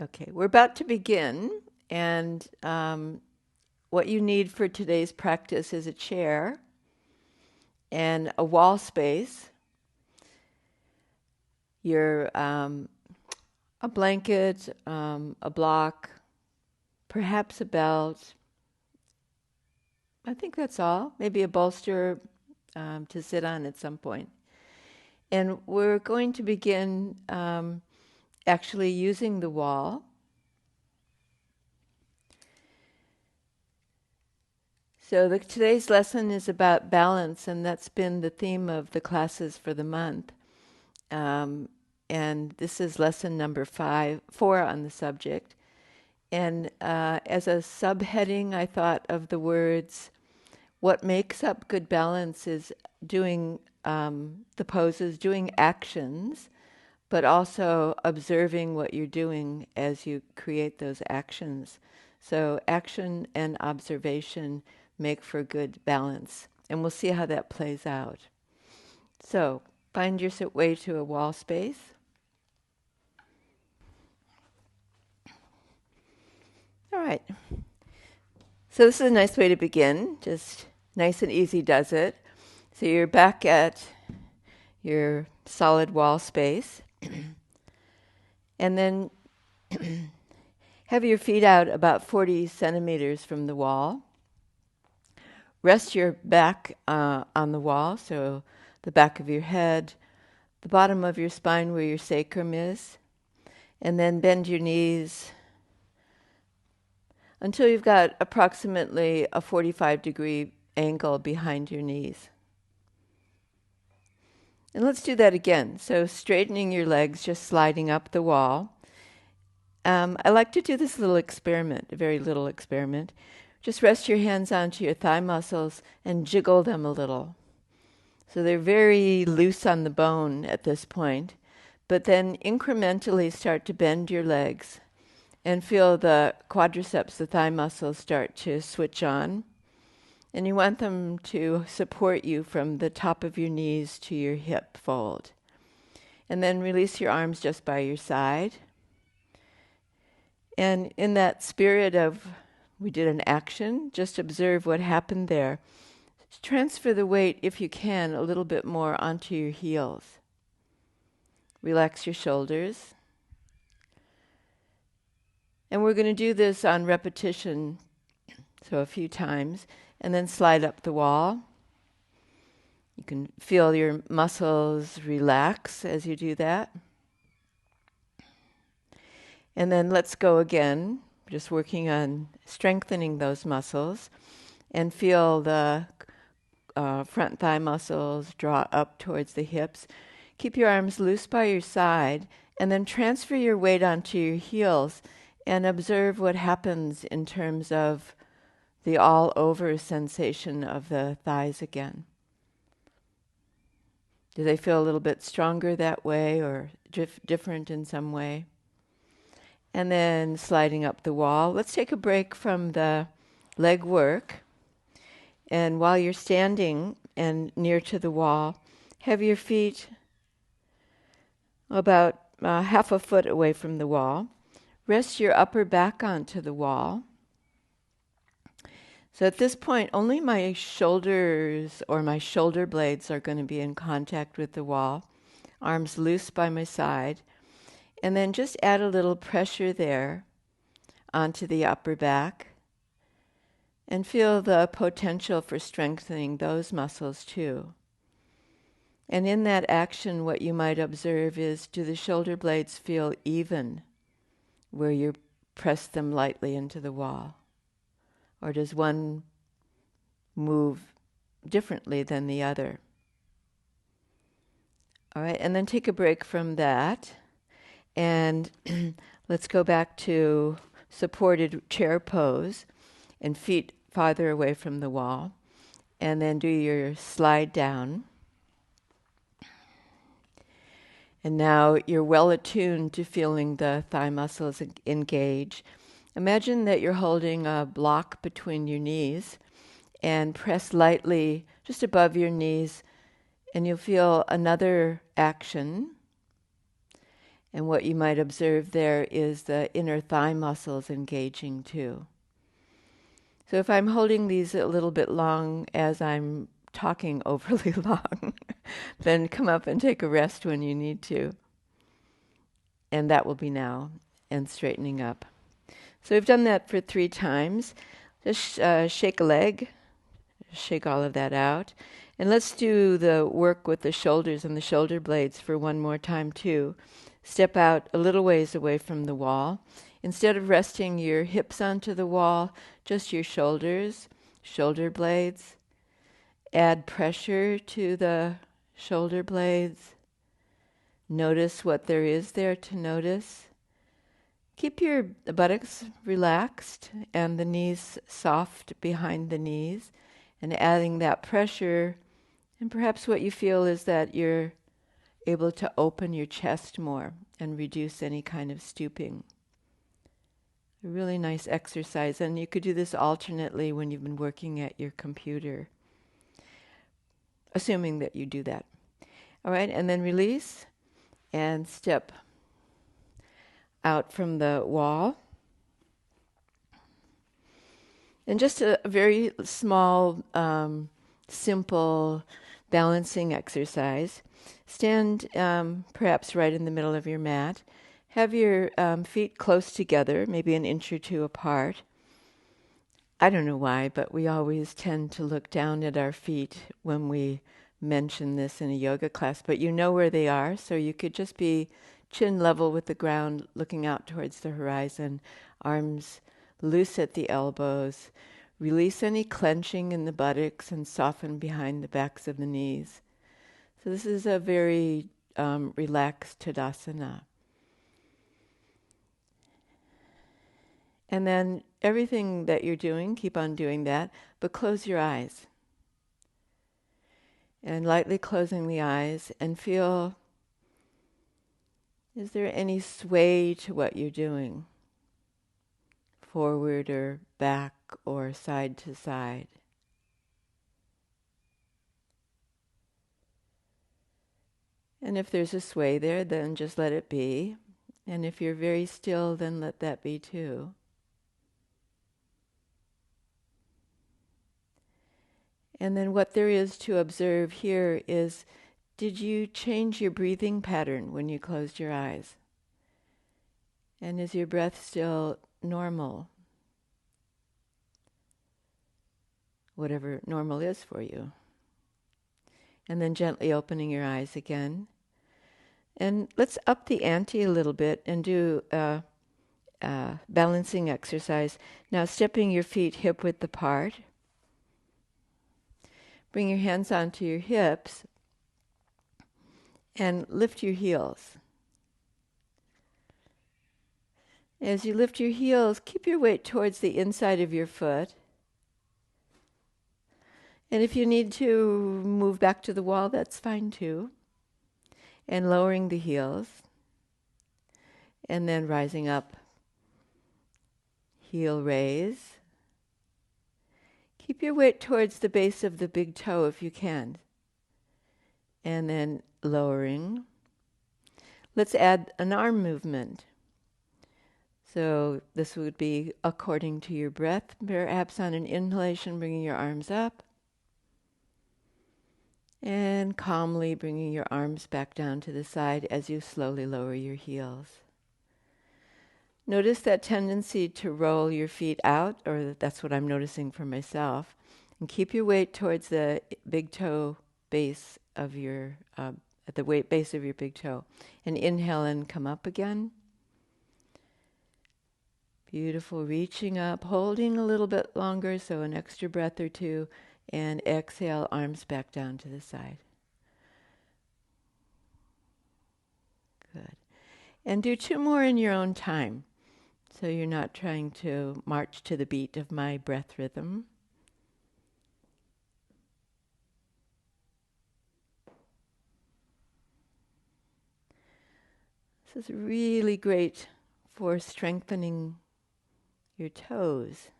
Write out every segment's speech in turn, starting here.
Okay, we're about to begin, and what you need for today's practice is a chair and a wall space, a blanket, a block, perhaps a belt. I think that's all. Maybe a bolster to sit on at some point. And we're going to begin actually using the wall. So today's lesson is about balance, and that's been the theme of the classes for the month. And this is lesson number 4 on the subject. And as a subheading, I thought of the words, what makes up good balance is doing the poses, doing actions, but also observing what you're doing as you create those actions. So action and observation make for good balance. And we'll see how that plays out. So find your way to a wall space. All right. So this is a nice way to begin. Just nice and easy does it. So you're back at your solid wall space. And then have your feet out about 40 centimeters from the wall. Rest your back on the wall, so the back of your head, the bottom of your spine where your sacrum is, and then bend your knees until you've got approximately a 45-degree angle behind your knees. And let's do that again. So straightening your legs, just sliding up the wall. I like to do this little experiment, a very little experiment. Just rest your hands onto your thigh muscles and jiggle them a little. So they're very loose on the bone at this point, but then incrementally start to bend your legs and feel the quadriceps, the thigh muscles, start to switch on. And you want them to support you from the top of your knees to your hip fold. And then release your arms just by your side. And in that spirit of, we did an action, just observe what happened there. Transfer the weight, if you can, a little bit more onto your heels. Relax your shoulders. And we're going to do this on repetition, so a few times, and then slide up the wall. You can feel your muscles relax as you do that. And then let's go again, just working on strengthening those muscles, and feel the front thigh muscles draw up towards the hips. Keep your arms loose by your side, and then transfer your weight onto your heels and observe what happens in terms of the all-over sensation of the thighs again. Do they feel a little bit stronger that way or different in some way? And then sliding up the wall. Let's take a break from the leg work. And while you're standing and near to the wall, have your feet about half a foot away from the wall. Rest your upper back onto the wall. So at this point, only my shoulders or my shoulder blades are going to be in contact with the wall. Arms loose by my side. And then just add a little pressure there onto the upper back. And feel the potential for strengthening those muscles too. And in that action, what you might observe is, do the shoulder blades feel even where you press them lightly into the wall? Or does one move differently than the other? All right, and then take a break from that. And let's go back to supported chair pose and feet farther away from the wall. And then do your slide down. And now you're well attuned to feeling the thigh muscles engage. Imagine that you're holding a block between your knees and press lightly just above your knees, and you'll feel another action. And what you might observe there is the inner thigh muscles engaging too. So if I'm holding these a little bit long as I'm talking overly long, then come up and take a rest when you need to. And that will be now, and straightening up. So we've done that for 3 times. Just shake a leg, shake all of that out. And let's do the work with the shoulders and the shoulder blades for one more time too. Step out a little ways away from the wall. Instead of resting your hips onto the wall, just your shoulders, shoulder blades. Add pressure to the shoulder blades. Notice what there is there to notice. Keep your buttocks relaxed and the knees soft behind the knees, and adding that pressure, and perhaps what you feel is that you're able to open your chest more and reduce any kind of stooping. A really nice exercise, and you could do this alternately when you've been working at your computer, assuming that you do that. All right, and then release and step out from the wall. And just a very small, simple balancing exercise. Stand perhaps right in the middle of your mat. Have your feet close together, maybe an inch or 2 apart. I don't know why, but we always tend to look down at our feet when we mention this in a yoga class, but you know where they are, so you could just be chin level with the ground, looking out towards the horizon, arms loose at the elbows. Release any clenching in the buttocks and soften behind the backs of the knees. So this is a very relaxed Tadasana. And then everything that you're doing, keep on doing that, but close your eyes. And lightly closing the eyes and feel, is there any sway to what you're doing? Forward or back or side to side. And if there's a sway there, then just let it be. And if you're very still, then let that be too. And then what there is to observe here is, did you change your breathing pattern when you closed your eyes? And is your breath still normal? Whatever normal is for you. And then gently opening your eyes again. And let's up the ante a little bit and do a balancing exercise. Now stepping your feet hip width apart. Bring your hands onto your hips and lift your heels. As you lift your heels, keep your weight towards the inside of your foot. And if you need to move back to the wall, that's fine too. And lowering the heels. And then rising up. Heel raise. Keep your weight towards the base of the big toe if you can. And then lowering. Let's add an arm movement. So this would be according to your breath. Perhaps on an inhalation, bringing your arms up. And calmly bringing your arms back down to the side as you slowly lower your heels. Notice that tendency to roll your feet out, or that's what I'm noticing for myself. And keep your weight towards the big toe base of your, at the weight base of your big toe. And inhale and come up again. Beautiful, reaching up, holding a little bit longer, so an extra breath or 2, and exhale, arms back down to the side. Good. And do 2 more in your own time. So you're not trying to march to the beat of my breath rhythm. This is really great for strengthening your toes.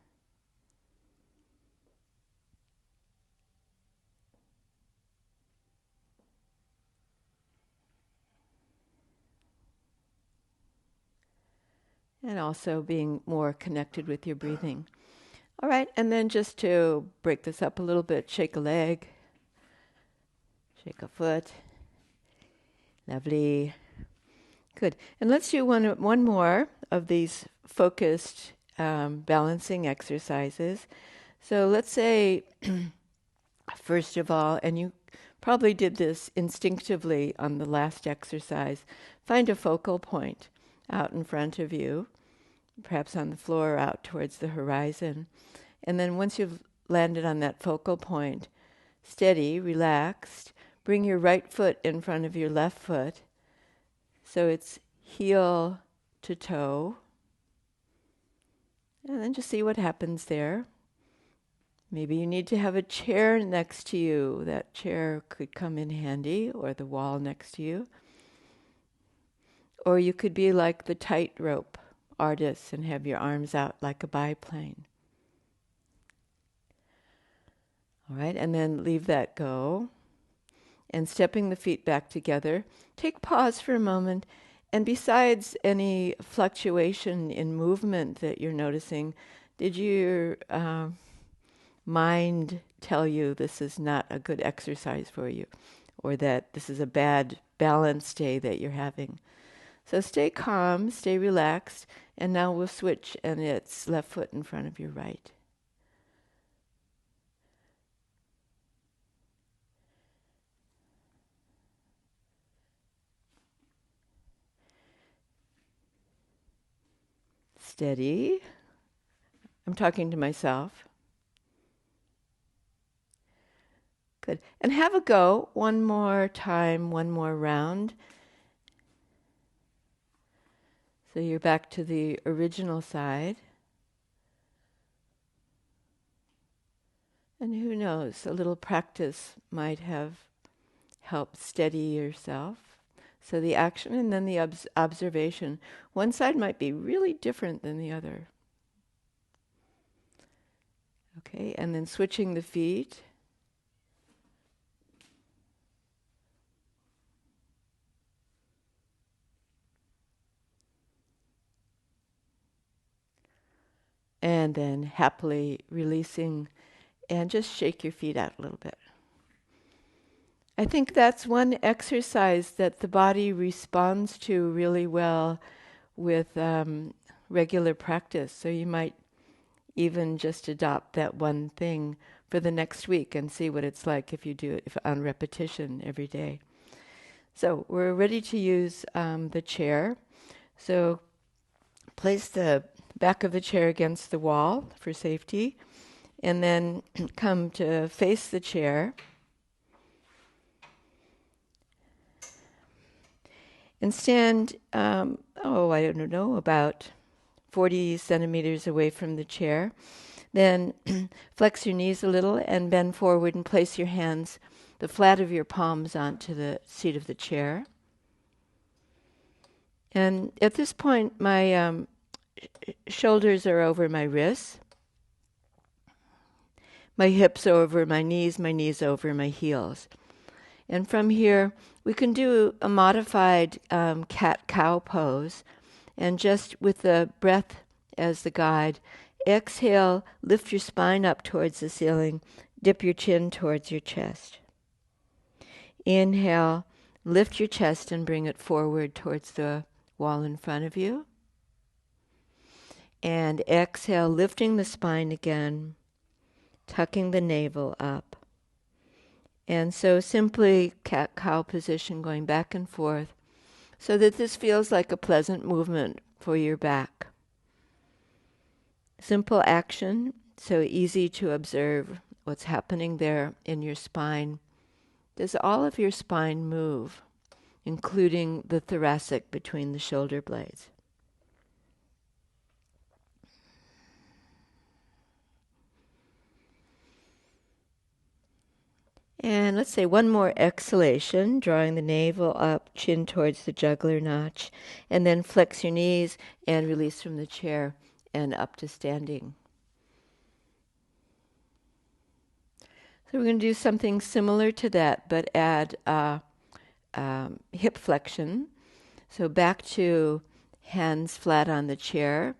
and also being more connected with your breathing. All right, and then just to break this up a little bit, shake a leg, shake a foot. Lovely. Good. And let's do one more of these focused balancing exercises. So let's say, first of all, and you probably did this instinctively on the last exercise, find a focal point out in front of you, perhaps on the floor or out towards the horizon. And then once you've landed on that focal point, steady, relaxed, bring your right foot in front of your left foot. So it's heel to toe. And then just see what happens there. Maybe you need to have a chair next to you. That chair could come in handy, or the wall next to you. Or you could be like the tightrope artist and have your arms out like a biplane. All right, and then leave that go. And stepping the feet back together, take pause for a moment. And besides any fluctuation in movement that you're noticing, did your mind tell you this is not a good exercise for you, or that this is a bad balance day that you're having? So stay calm, stay relaxed, and now we'll switch, and it's left foot in front of your right. Steady. I'm talking to myself. Good. And have a go. One more time, one more round. So you're back to the original side. And who knows, a little practice might have helped steady yourself. So the action and then the observation. One side might be really different than the other. Okay, and then switching the feet. And then happily releasing, and just shake your feet out a little bit. I think that's one exercise that the body responds to really well with regular practice. So you might even just adopt that one thing for the next week and see what it's like if you do it on repetition every day. So we're ready to use the chair. So place the back of the chair against the wall for safety, and then come to face the chair. And stand, I don't know, about 40 centimeters away from the chair. Then flex your knees a little and bend forward and place your hands, the flat of your palms, onto the seat of the chair. And at this point, my shoulders are over my wrists. My hips are over my knees over my heels. And from here, we can do a modified cat-cow pose. And just with the breath as the guide, exhale, lift your spine up towards the ceiling, dip your chin towards your chest. Inhale, lift your chest and bring it forward towards the wall in front of you. And exhale, lifting the spine again, tucking the navel up. And so simply cat-cow position, going back and forth, so that this feels like a pleasant movement for your back. Simple action, so easy to observe what's happening there in your spine. Does all of your spine move, including the thoracic between the shoulder blades? And let's say one more exhalation, drawing the navel up, chin towards the jugular notch, and then flex your knees and release from the chair and up to standing. So we're going to do something similar to that, but add hip flexion. So back to hands flat on the chair.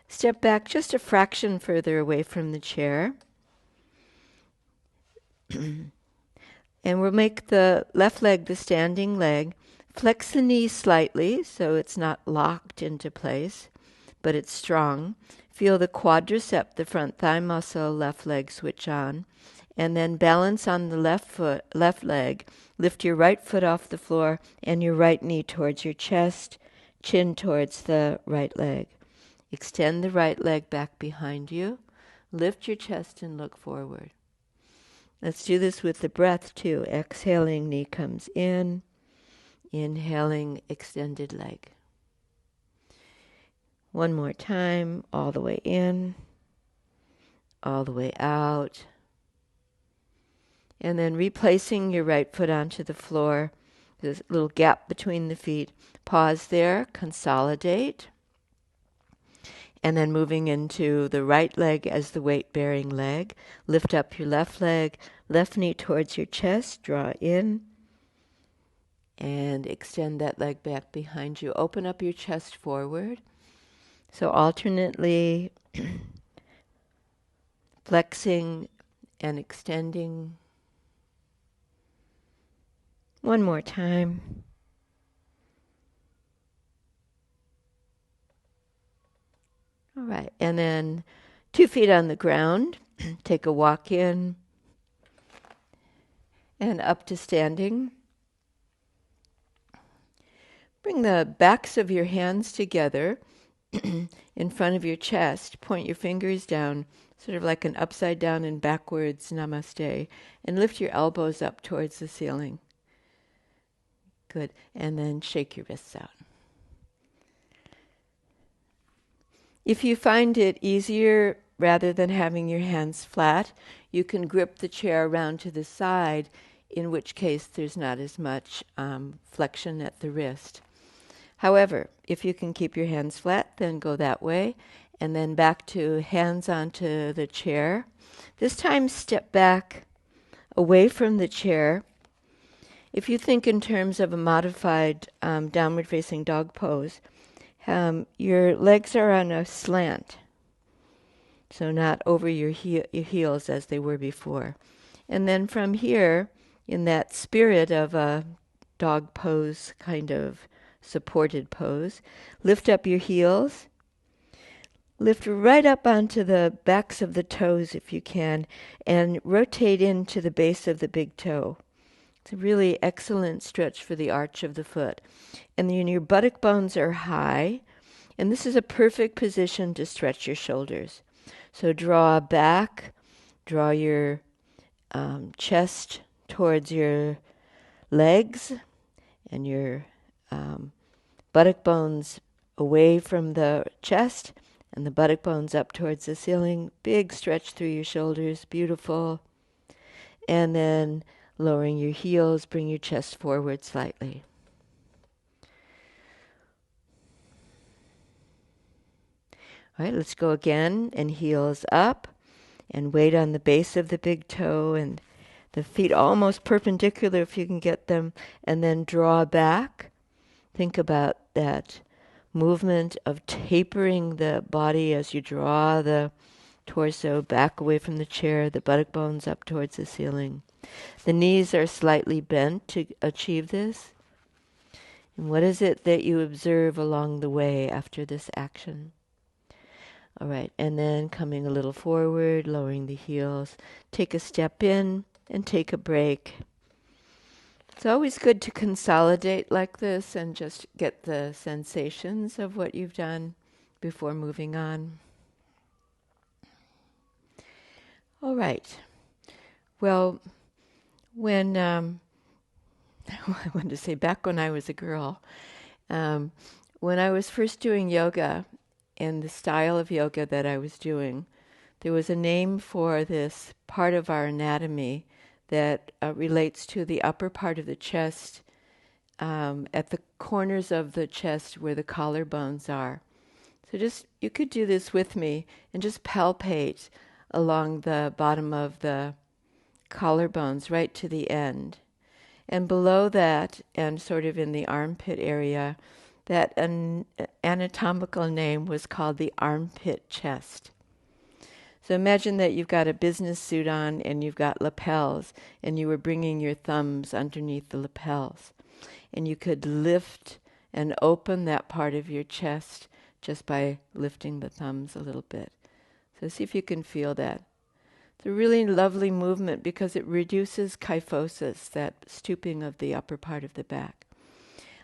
Step back just a fraction further away from the chair. And we'll make the left leg the standing leg. Flex the knee slightly so it's not locked into place, but it's strong. Feel the quadricep, the front thigh muscle, left leg switch on. And then balance on the left leg. Lift your right foot off the floor and your right knee towards your chest, chin towards the right leg. Extend the right leg back behind you. Lift your chest and look forward. Let's do this with the breath too. Exhaling, knee comes in. Inhaling, extended leg. One more time, all the way in, all the way out. And then replacing your right foot onto the floor. There's a little gap between the feet. Pause there, consolidate. And then moving into the right leg as the weight-bearing leg. Lift up your left leg, left knee towards your chest, draw in. And extend that leg back behind you. Open up your chest forward. So alternately flexing and extending. One more time. All right, and then 2 feet on the ground. Take a walk in and up to standing. Bring the backs of your hands together in front of your chest. Point your fingers down, sort of like an upside down and backwards namaste, and lift your elbows up towards the ceiling. Good, and then shake your wrists out. If you find it easier, rather than having your hands flat, you can grip the chair around to the side, in which case there's not as much flexion at the wrist. However, if you can keep your hands flat, then go that way, and then back to hands onto the chair. This time step back away from the chair. If you think in terms of a modified downward facing dog pose, your legs are on a slant, so not over your heels as they were before. And then from here, in that spirit of a dog pose, kind of supported pose, lift up your heels. Lift right up onto the backs of the toes if you can, and rotate into the base of the big toe. It's a really excellent stretch for the arch of the foot. And then your buttock bones are high, and this is a perfect position to stretch your shoulders. So draw back, draw your chest towards your legs, and your buttock bones away from the chest, and the buttock bones up towards the ceiling. Big stretch through your shoulders, beautiful. And then lowering your heels, bring your chest forward slightly. All right, let's go again, and heels up, and weight on the base of the big toe, and the feet almost perpendicular if you can get them, and then draw back. Think about that movement of tapering the body as you draw the torso back away from the chair, the buttock bones up towards the ceiling. The knees are slightly bent to achieve this. And what is it that you observe along the way after this action? All right, and then coming a little forward, lowering the heels. Take a step in and take a break. It's always good to consolidate like this and just get the sensations of what you've done before moving on. All right. Well, when I wanted to say back when I was a girl, when I was first doing yoga, and the style of yoga that I was doing, there was a name for this part of our anatomy that relates to the upper part of the chest, at the corners of the chest where the collarbones are. So just, you could do this with me and just palpate along the bottom of the collarbones right to the end. And below that, and sort of in the armpit area, That an anatomical name was called the armpit chest. So imagine that you've got a business suit on and you've got lapels, and you were bringing your thumbs underneath the lapels. And you could lift and open that part of your chest just by lifting the thumbs a little bit. So see if you can feel that. It's a really lovely movement because it reduces kyphosis, that stooping of the upper part of the back.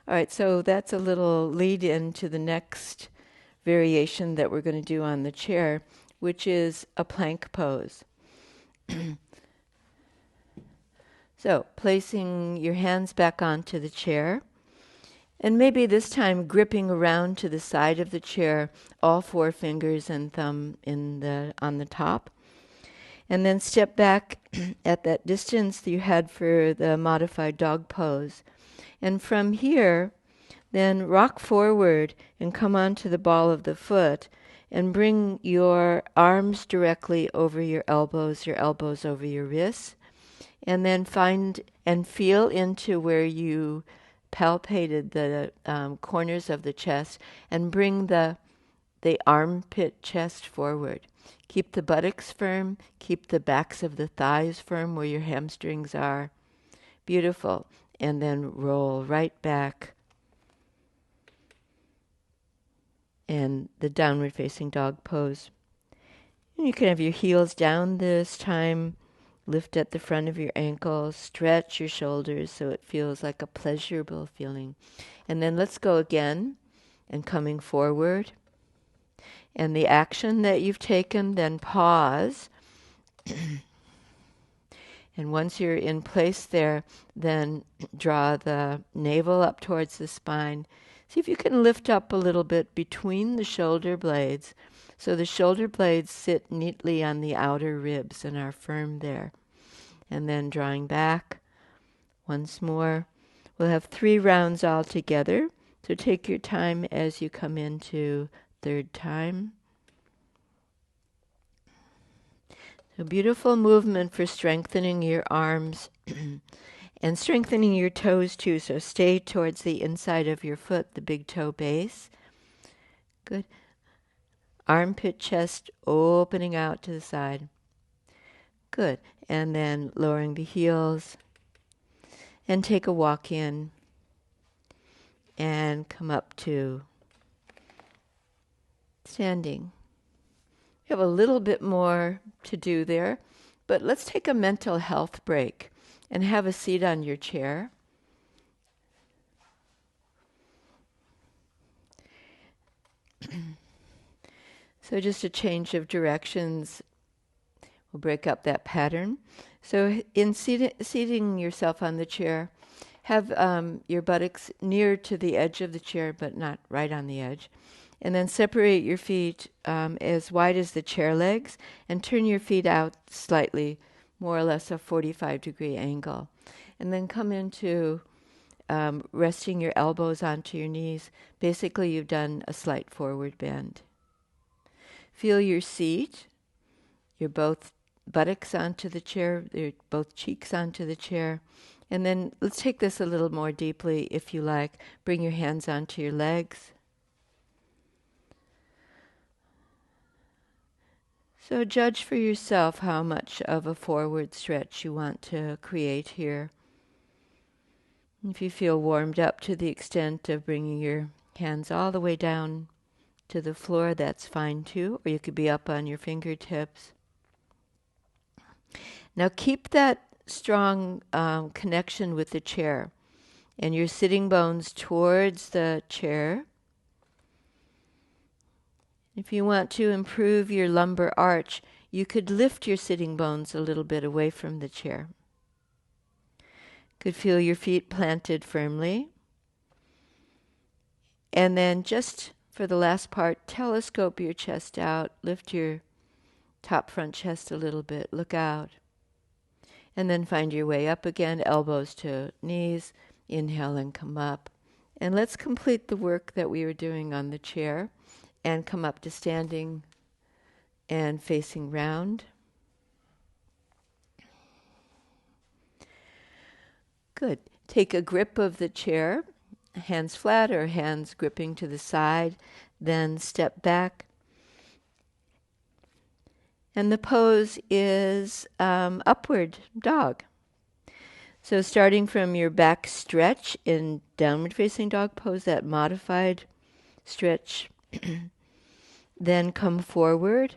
All right, so that's a little lead in to the next variation that we're going to do on the chair, which is a plank pose. So, placing your hands back onto the chair, and maybe this time gripping around to the side of the chair, all four fingers and thumb on the top. And then step back at that distance that you had for the modified dog pose. And from here, then rock forward and come onto the ball of the foot and bring your arms directly over your elbows over your wrists. And then find and feel into where you palpated the corners of the chest and bring the armpit chest forward. Keep the buttocks firm, keep the backs of the thighs firm where your hamstrings are. Beautiful. And then roll right back. And the downward facing dog pose. And you can have your heels down this time. Lift at the front of your ankles. Stretch your shoulders so it feels like a pleasurable feeling. And then let's go again. And coming forward. And the action that you've taken, then pause. And once you're in place there, then draw the navel up towards the spine. See if you can lift up a little bit between the shoulder blades. So the shoulder blades sit neatly on the outer ribs and are firm there. And then drawing back once more. We'll have 3 rounds all together. So take your time as you come into third time. A beautiful movement for strengthening your arms and strengthening your toes too. So stay towards the inside of your foot, the big toe base. Good. Armpit, chest opening out to the side. Good. And then lowering the heels. And take a walk in. And come up to standing. You have a little bit more to do there, but let's take a mental health break and have a seat on your chair. So just a change of directions will break up that pattern. So in seating yourself on the chair, have your buttocks near to the edge of the chair, but not right on the edge. And then separate your feet as wide as the chair legs and turn your feet out slightly, more or less a 45-degree angle. And then come into resting your elbows onto your knees. Basically, you've done a slight forward bend. Feel your seat, your both buttocks onto the chair, your both cheeks onto the chair. And then let's take this a little more deeply, if you like. Bring your hands onto your legs. So judge for yourself how much of a forward stretch you want to create here. If you feel warmed up to the extent of bringing your hands all the way down to the floor, that's fine too, or you could be up on your fingertips. Now keep that strong connection with the chair and your sitting bones towards the chair. If you want to improve your lumbar arch, you could lift your sitting bones a little bit away from the chair. Could feel your feet planted firmly. And then just for the last part, telescope your chest out, lift your top front chest a little bit, look out. And then find your way up again, elbows to knees, inhale and come up. And let's complete the work that we were doing on the chair. And come up to standing and facing round. Good. Take a grip of the chair hands flat or hands gripping to the side, then step back. And the pose is upward dog. So starting from your back stretch in downward facing dog pose, that modified stretch, then come forward.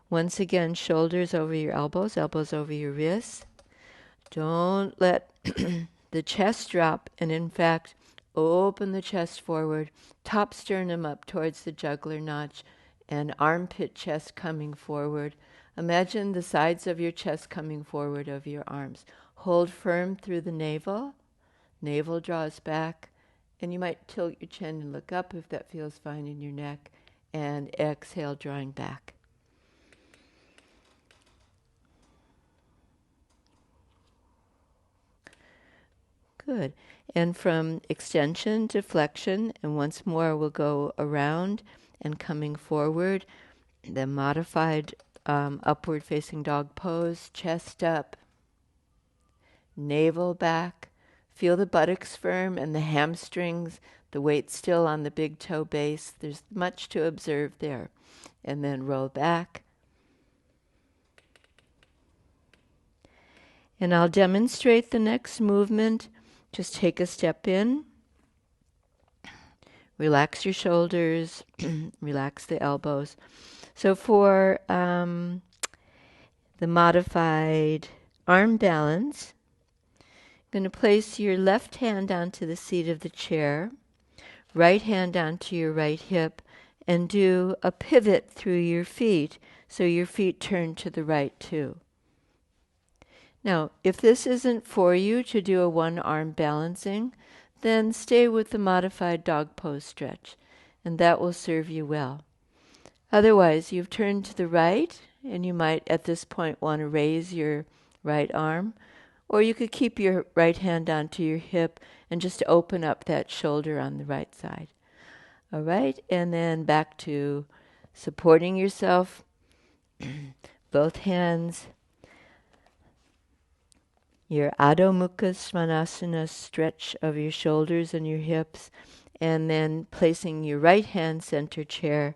Once again, shoulders over your elbows, elbows over your wrists. Don't let the chest drop, and in fact, open the chest forward, top sternum up towards the jugular notch, and armpit chest coming forward. Imagine the sides of your chest coming forward of your arms. Hold firm through the navel. Navel draws back, and you might tilt your chin and look up if that feels fine in your neck, and exhale, drawing back. Good. And from extension to flexion, and once more we'll go around and coming forward, the modified upward facing dog pose, chest up, navel back. Feel the buttocks firm and the hamstrings, the weight still on the big toe base. There's much to observe there. And then roll back. And I'll demonstrate the next movement. Just take a step in. Relax your shoulders. Relax the elbows. So for the modified arm balance, you're going to place your left hand onto the seat of the chair, right hand onto your right hip, and do a pivot through your feet so your feet turn to the right too. Now, if this isn't for you to do a one-arm balancing, then stay with the modified dog pose stretch, and that will serve you well. Otherwise, you've turned to the right, and you might at this point want to raise your right arm, or you could keep your right hand onto your hip and just open up that shoulder on the right side. All right, and then back to supporting yourself, both hands. Your Adho Mukha Svanasana, stretch of your shoulders and your hips, and then placing your right hand center chair.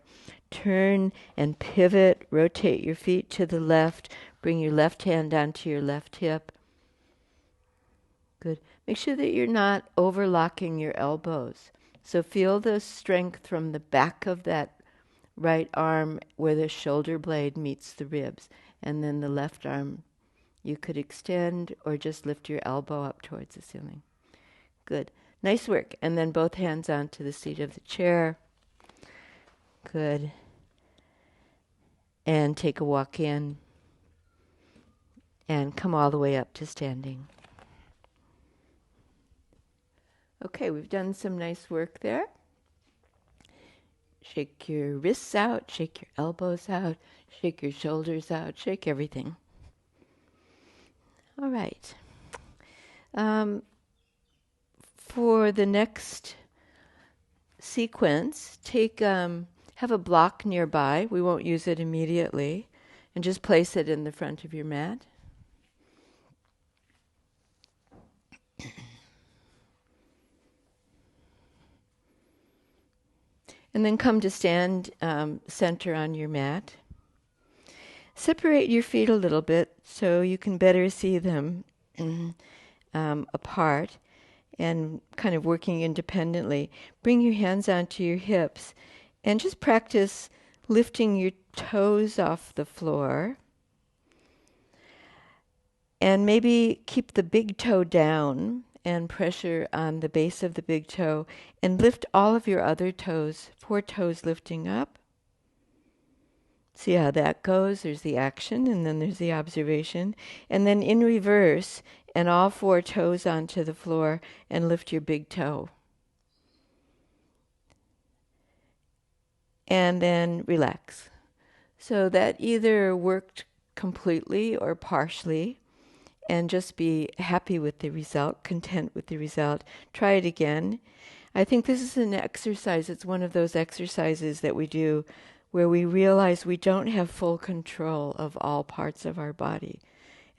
Turn and pivot, rotate your feet to the left, bring your left hand onto your left hip. Good. Make sure that you're not overlocking your elbows. So feel the strength from the back of that right arm where the shoulder blade meets the ribs, and then the left arm you could extend or just lift your elbow up towards the ceiling. Good. Nice work. And then both hands onto the seat of the chair. Good. And take a walk in. And come all the way up to standing. Okay, we've done some nice work there. Shake your wrists out, shake your elbows out, shake your shoulders out, shake everything. All right. For the next sequence, have a block nearby. We won't use it immediately. And just place it in the front of your mat. And then come to stand center on your mat. Separate your feet a little bit so you can better see them apart and kind of working independently. Bring your hands onto your hips and just practice lifting your toes off the floor. And maybe keep the big toe down and pressure on the base of the big toe and lift all of your other toes, 4 toes lifting up. See how that goes. There's the action and then there's the observation. And then in reverse, and all 4 toes onto the floor and lift your big toe. And then relax. So that either worked completely or partially, and just be happy with the result, content with the result. Try it again. I think this is an exercise. It's one of those exercises that we do where we realize we don't have full control of all parts of our body.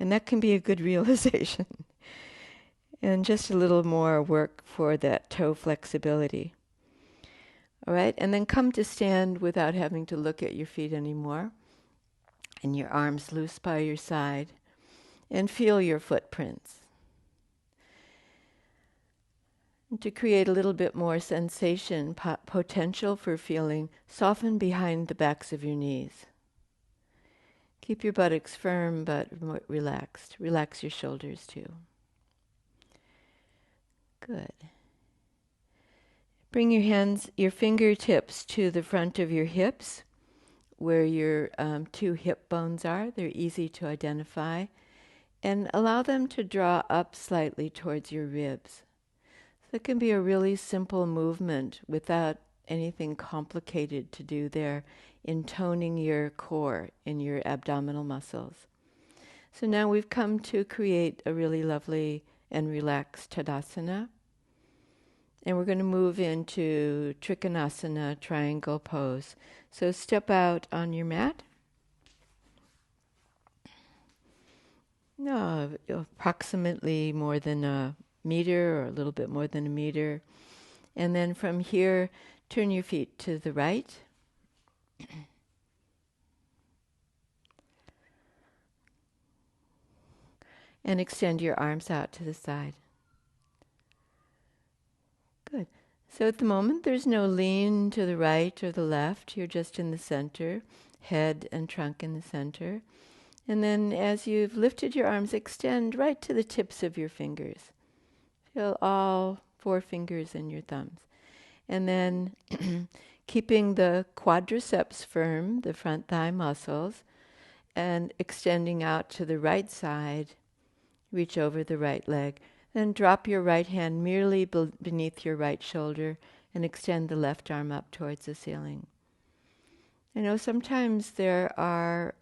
And that can be a good realization. And just a little more work for that toe flexibility. All right, and then come to stand without having to look at your feet anymore. And your arms loose by your side. And feel your footprints. And to create a little bit more sensation, potential for feeling, soften behind the backs of your knees. Keep your buttocks firm but relaxed. Relax your shoulders too. Good. Bring your fingertips to the front of your hips, where your two hip bones are. They're easy to identify. And allow them to draw up slightly towards your ribs. So it can be a really simple movement without anything complicated to do there in toning your core and your abdominal muscles. So now we've come to create a really lovely and relaxed Tadasana. And we're going to move into Trikhanasana, triangle pose. So step out on your mat. No, approximately more than a meter or a little bit more than a meter. And then from here, turn your feet to the right. And extend your arms out to the side. Good. So at the moment, there's no lean to the right or the left. You're just in the center, head and trunk in the center. And then as you've lifted your arms, extend right to the tips of your fingers. Feel all 4 fingers and your thumbs. And then keeping the quadriceps firm, the front thigh muscles, and extending out to the right side, reach over the right leg. Then drop your right hand merely beneath your right shoulder and extend the left arm up towards the ceiling. I know sometimes there are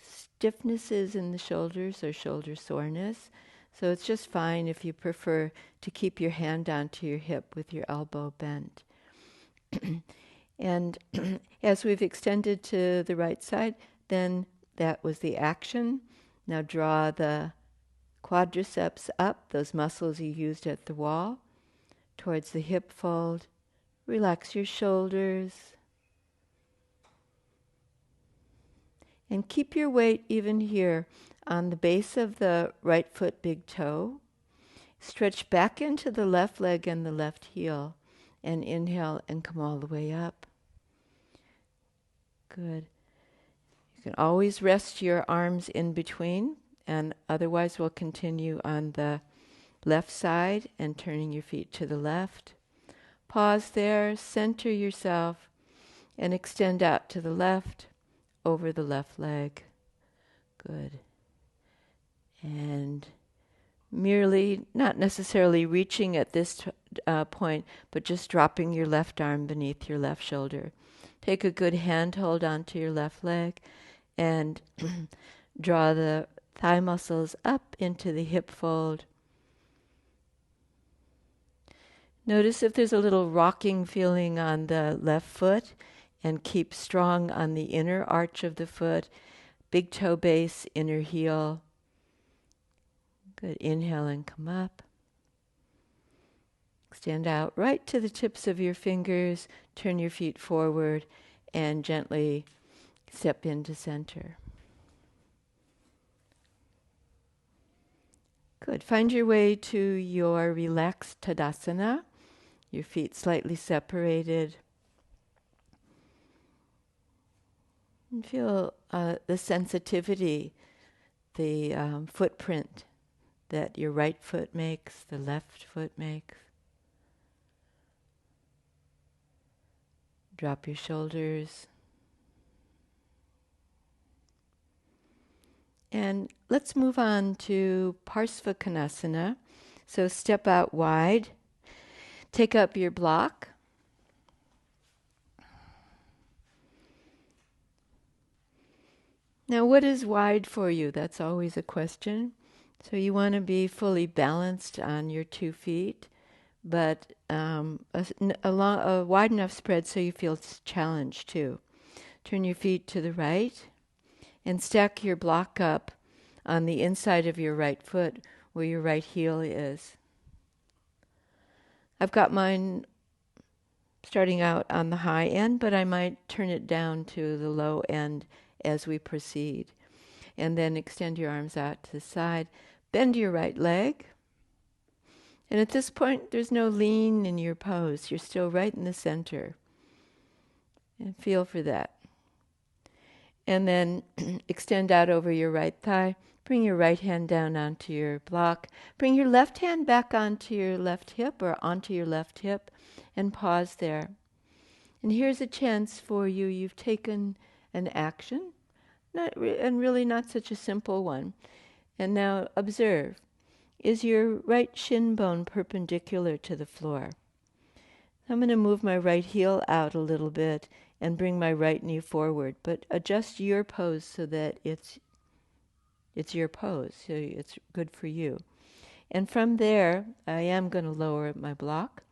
stiffnesses in the shoulders or shoulder soreness, so it's just fine if you prefer to keep your hand onto your hip with your elbow bent. And as we've extended to the right side, then that was the action. Now draw the quadriceps up, those muscles you used at the wall, towards the hip fold. Relax your shoulders. And keep your weight even here on the base of the right foot, big toe. Stretch back into the left leg and the left heel. And inhale and come all the way up. Good. You can always rest your arms in between, and otherwise we'll continue on the left side and turning your feet to the left. Pause there, center yourself, and extend out to the left, over the left leg. Good. And merely, not necessarily reaching at this point, but just dropping your left arm beneath your left shoulder. Take a good hand hold onto your left leg and draw the thigh muscles up into the hip fold. Notice if there's a little rocking feeling on the left foot, and keep strong on the inner arch of the foot, big toe base, inner heel. Good. Inhale and come up. Extend out right to the tips of your fingers. Turn your feet forward and gently step into center. Good. Find your way to your relaxed Tadasana. Your feet slightly separated. And feel the sensitivity, the footprint that your right foot makes, the left foot makes. Drop your shoulders. And let's move on to Parsvakonasana. So step out wide. Take up your block. Now, what is wide for you? That's always a question. So you want to be fully balanced on your 2 feet, but a wide enough spread so you feel challenged too. Turn your feet to the right and stack your block up on the inside of your right foot where your right heel is. I've got mine starting out on the high end, but I might turn it down to the low end as we proceed. And then extend your arms out to the side. Bend your right leg. And at this point, there's no lean in your pose. You're still right in the center. And feel for that. And then extend out over your right thigh. Bring your right hand down onto your block. Bring your left hand back onto your left hip or onto your left hip and pause there. And here's a chance for you. You've taken an action, and really not such a simple one. And now observe. Is your right shin bone perpendicular to the floor? I'm going to move my right heel out a little bit and bring my right knee forward, but adjust your pose so that it's your pose, so it's good for you. And from there, I am going to lower my block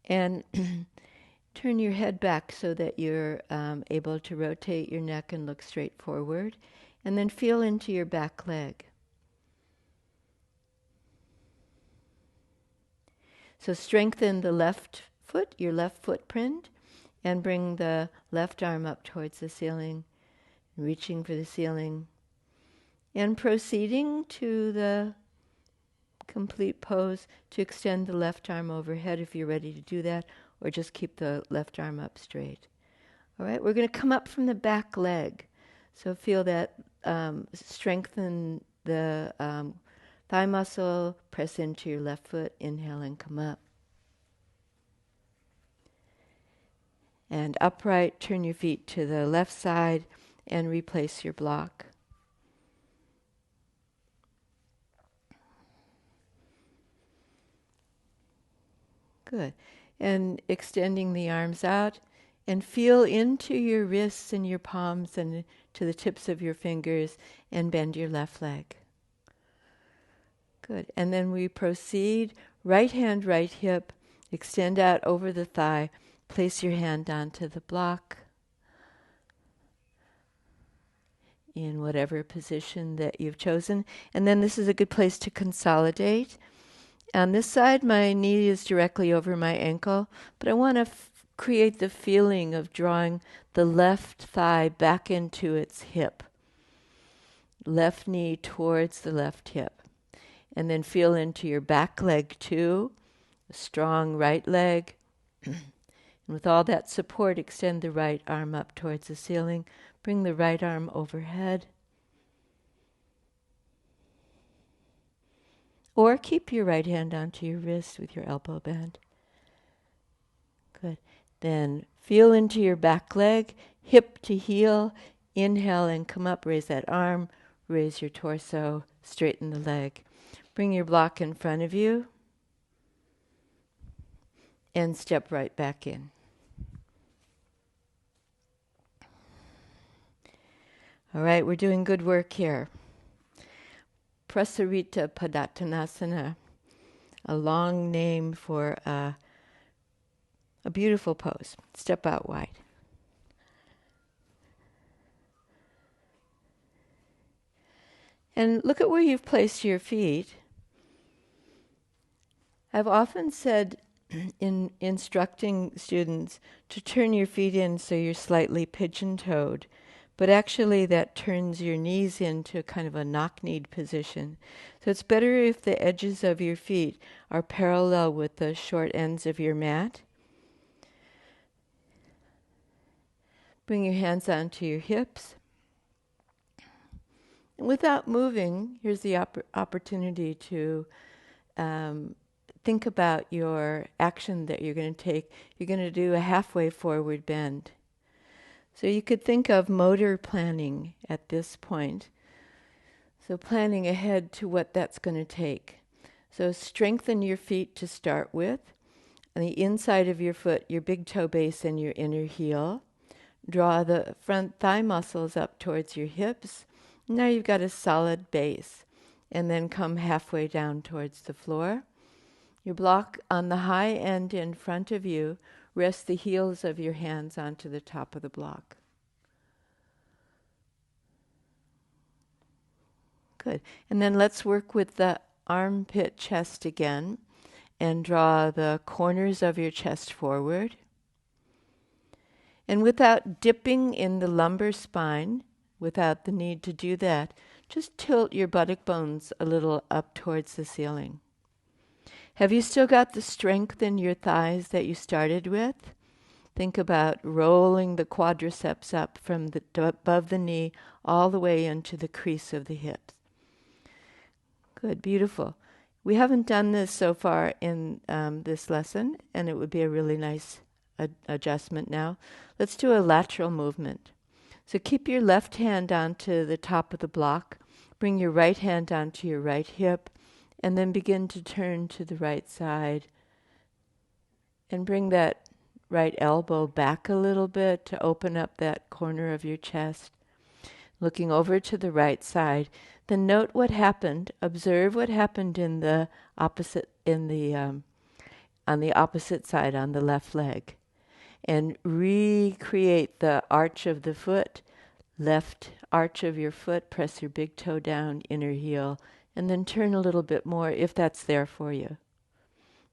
and turn your head back so that you're able to rotate your neck and look straight forward, and then feel into your back leg. So strengthen the left foot, your left footprint, and bring the left arm up towards the ceiling, reaching for the ceiling, and proceeding to the complete pose to extend the left arm overhead if you're ready to do that, or just keep the left arm up straight. All right, we're going to come up from the back leg. So feel that, strengthen the thigh muscle, press into your left foot, inhale and come up. And upright, turn your feet to the left side and replace your block. Good. And extending the arms out and feel into your wrists and your palms and to the tips of your fingers and bend your left leg. Good. And then we proceed, right hand, right hip, extend out over the thigh, place your hand onto the block in whatever position that you've chosen. And then this is a good place to consolidate. On this side, my knee is directly over my ankle, but I want to create the feeling of drawing the left thigh back into its hip. Left knee towards the left hip. And then feel into your back leg too, a strong right leg. And with all that support, extend the right arm up towards the ceiling. Bring the right arm overhead. Or keep your right hand onto your wrist with your elbow bend. Good. Then feel into your back leg, hip to heel. Inhale and come up, raise that arm, raise your torso, straighten the leg. Bring your block in front of you and step right back in. All right, we're doing good work here. Prasarita Padatanasana, a long name for a beautiful pose. Step out wide. And look at where you've placed your feet. I've often said in instructing students to turn your feet in so you're slightly pigeon-toed, but actually that turns your knees into kind of a knock-kneed position. So it's better if the edges of your feet are parallel with the short ends of your mat. Bring your hands onto your hips. And without moving, here's the opportunity to think about your action that you're going to take. You're going to do a halfway forward bend. So you could think of motor planning at this point. So planning ahead to what that's going to take. So strengthen your feet to start with. On the inside of your foot, your big toe base and your inner heel. Draw the front thigh muscles up towards your hips. Now you've got a solid base. And then come halfway down towards the floor. Your block on the high end in front of you. Rest the heels of your hands onto the top of the block. Good. And then let's work with the armpit chest again and draw the corners of your chest forward. And without dipping in the lumbar spine, without the need to do that, just tilt your buttock bones a little up towards the ceiling. Have you still got the strength in your thighs that you started with? Think about rolling the quadriceps up from the above the knee all the way into the crease of the hips. Good, beautiful. We haven't done this so far in this lesson, and it would be a really nice adjustment now. Let's do a lateral movement. So keep your left hand onto the top of the block. Bring your right hand onto your right hip, and then begin to turn to the right side. And bring that right elbow back a little bit to open up that corner of your chest. Looking over to the right side. Then note what happened. Observe what happened in the opposite, on the opposite side, on the left leg. And recreate the arch of the foot, left arch of your foot, press your big toe down, inner heel, and then turn a little bit more if that's there for you.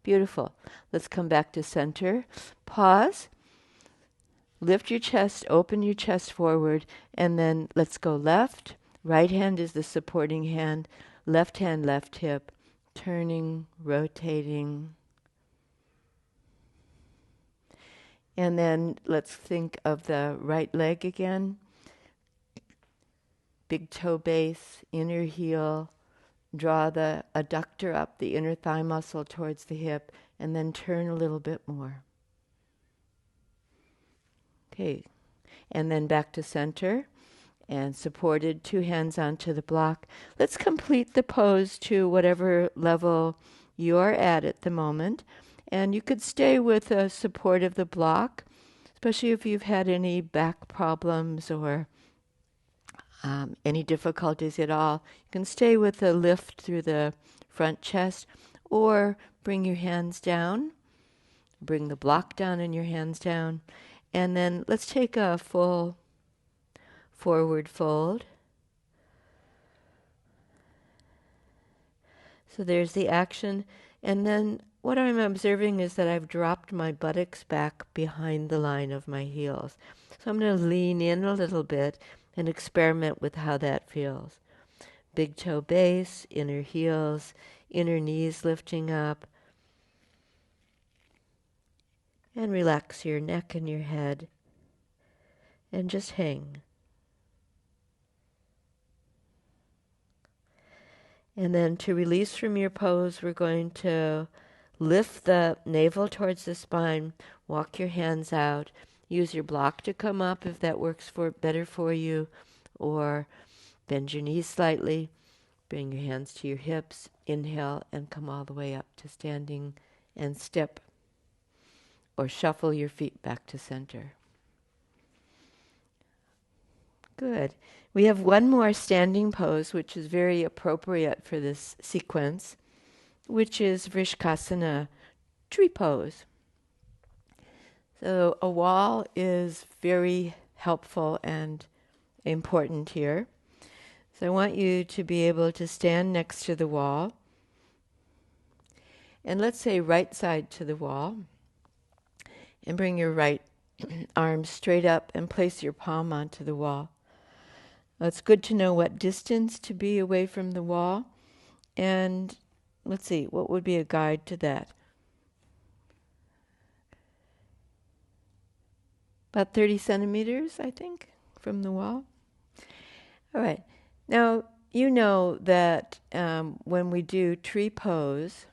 Beautiful. Let's come back to center. Pause. Lift your chest, open your chest forward, and then let's go left. Right hand is the supporting hand, left hip, turning, rotating. And then let's think of the right leg again. Big toe base, inner heel. Draw the adductor up, the inner thigh muscle towards the hip, and then turn a little bit more. Okay, and then back to center, and supported, 2 hands onto the block. Let's complete the pose to whatever level you're at the moment, and you could stay with the support of the block, especially if you've had any back problems or any difficulties at all. You can stay with the lift through the front chest, or bring your hands down, bring the block down and your hands down, and then let's take a full forward fold. So there's the action, and then what I'm observing is that I've dropped my buttocks back behind the line of my heels. So I'm going to lean in a little bit and experiment with how that feels. Big toe base, inner heels, inner knees lifting up. And relax your neck and your head. And just hang. And then to release from your pose, we're going to lift the navel towards the spine, walk your hands out, use your block to come up if that works better for you, or bend your knees slightly, bring your hands to your hips, inhale, and come all the way up to standing and step, or shuffle your feet back to center. Good. We have one more standing pose, which is very appropriate for this sequence, which is Vrishkasana, tree pose. So a wall is very helpful and important here. So I want you to be able to stand next to the wall, and let's say right side to the wall, and bring your right arm straight up and place your palm onto the wall. It's good to know what distance to be away from the wall, and let's see, what would be a guide to that? About 30 centimeters, I think, from the wall. All right. Now, you know that when we do tree pose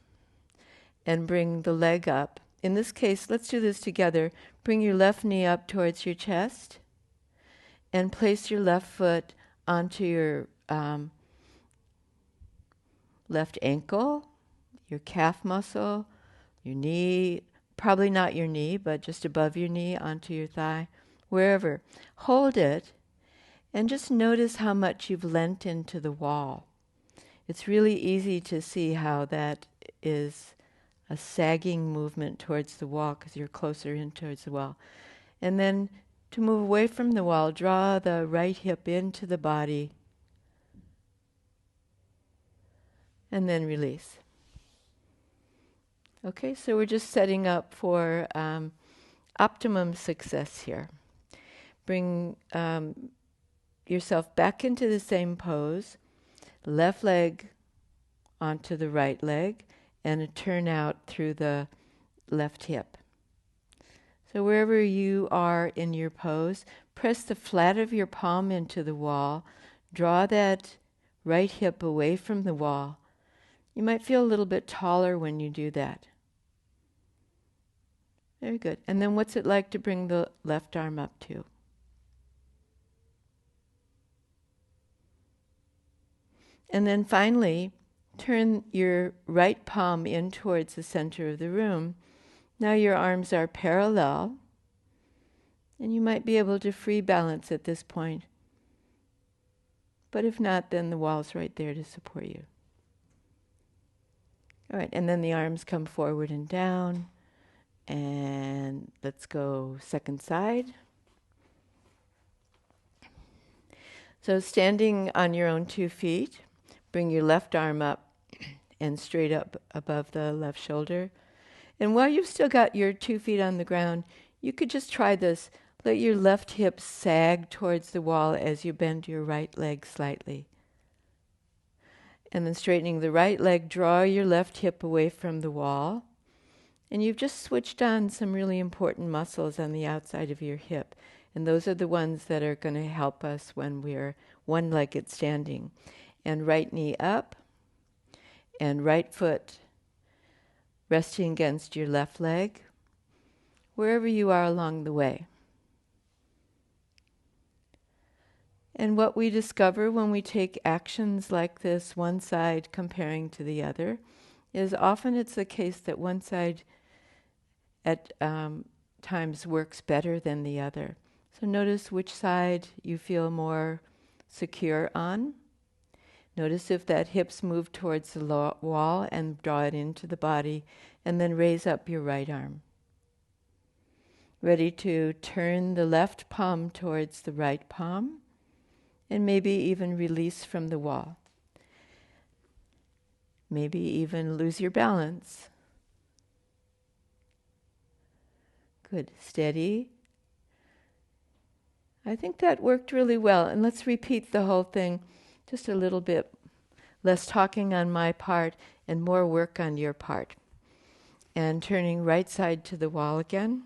and bring the leg up, in this case, let's do this together. Bring your left knee up towards your chest and place your left foot onto your left ankle, your calf muscle, your knee, probably not your knee, but just above your knee onto your thigh, wherever. Hold it and just notice how much you've leant into the wall. It's really easy to see how that is a sagging movement towards the wall because you're closer in towards the wall. And then to move away from the wall, draw the right hip into the body. and then release. Okay, so we're just setting up for optimum success here. Bring yourself back into the same pose, left leg onto the right leg, and a turn out through the left hip. So wherever you are in your pose, press the flat of your palm into the wall, draw that right hip away from the wall. You might feel a little bit taller when you do that. Very good. And then what's it like to bring the left arm up too? And then finally, turn your right palm in towards the center of the room. Now your arms are parallel, and you might be able to free balance at this point. But if not, then the wall's right there to support you. All right, and then the arms come forward and down. And let's go second side. So standing on your own 2 feet, bring your left arm up and straight up above the left shoulder. And while you've still got your 2 feet on the ground, you could just try this. Let your left hip sag towards the wall as you bend your right leg slightly. And then straightening the right leg, draw your left hip away from the wall. And you've just switched on some really important muscles on the outside of your hip. And those are the ones that are going to help us when we're one-legged standing. And right knee up, and right foot resting against your left leg, wherever you are along the way. And what we discover when we take actions like this, one side comparing to the other, is often it's the case that one side at times works better than the other. So notice which side you feel more secure on. Notice if that hips move towards the wall and draw it into the body, and then raise up your right arm. Ready to turn the left palm towards the right palm, and maybe even release from the wall. Maybe even lose your balance. Good. Steady. I think that worked really well. And let's repeat the whole thing, just a little bit less talking on my part and more work on your part. And turning right side to the wall again.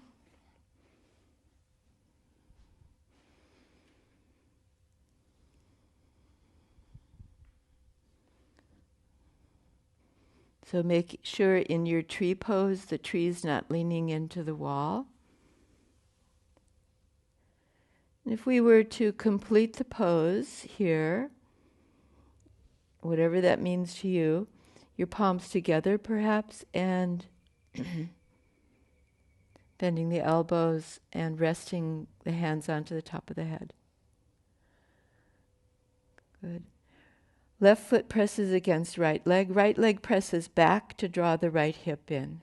So make sure in your tree pose the tree's not leaning into the wall. If we were to complete the pose here, whatever that means to you, your palms together perhaps, and bending the elbows and resting the hands onto the top of the head. Good. Left foot presses against right leg presses back to draw the right hip in.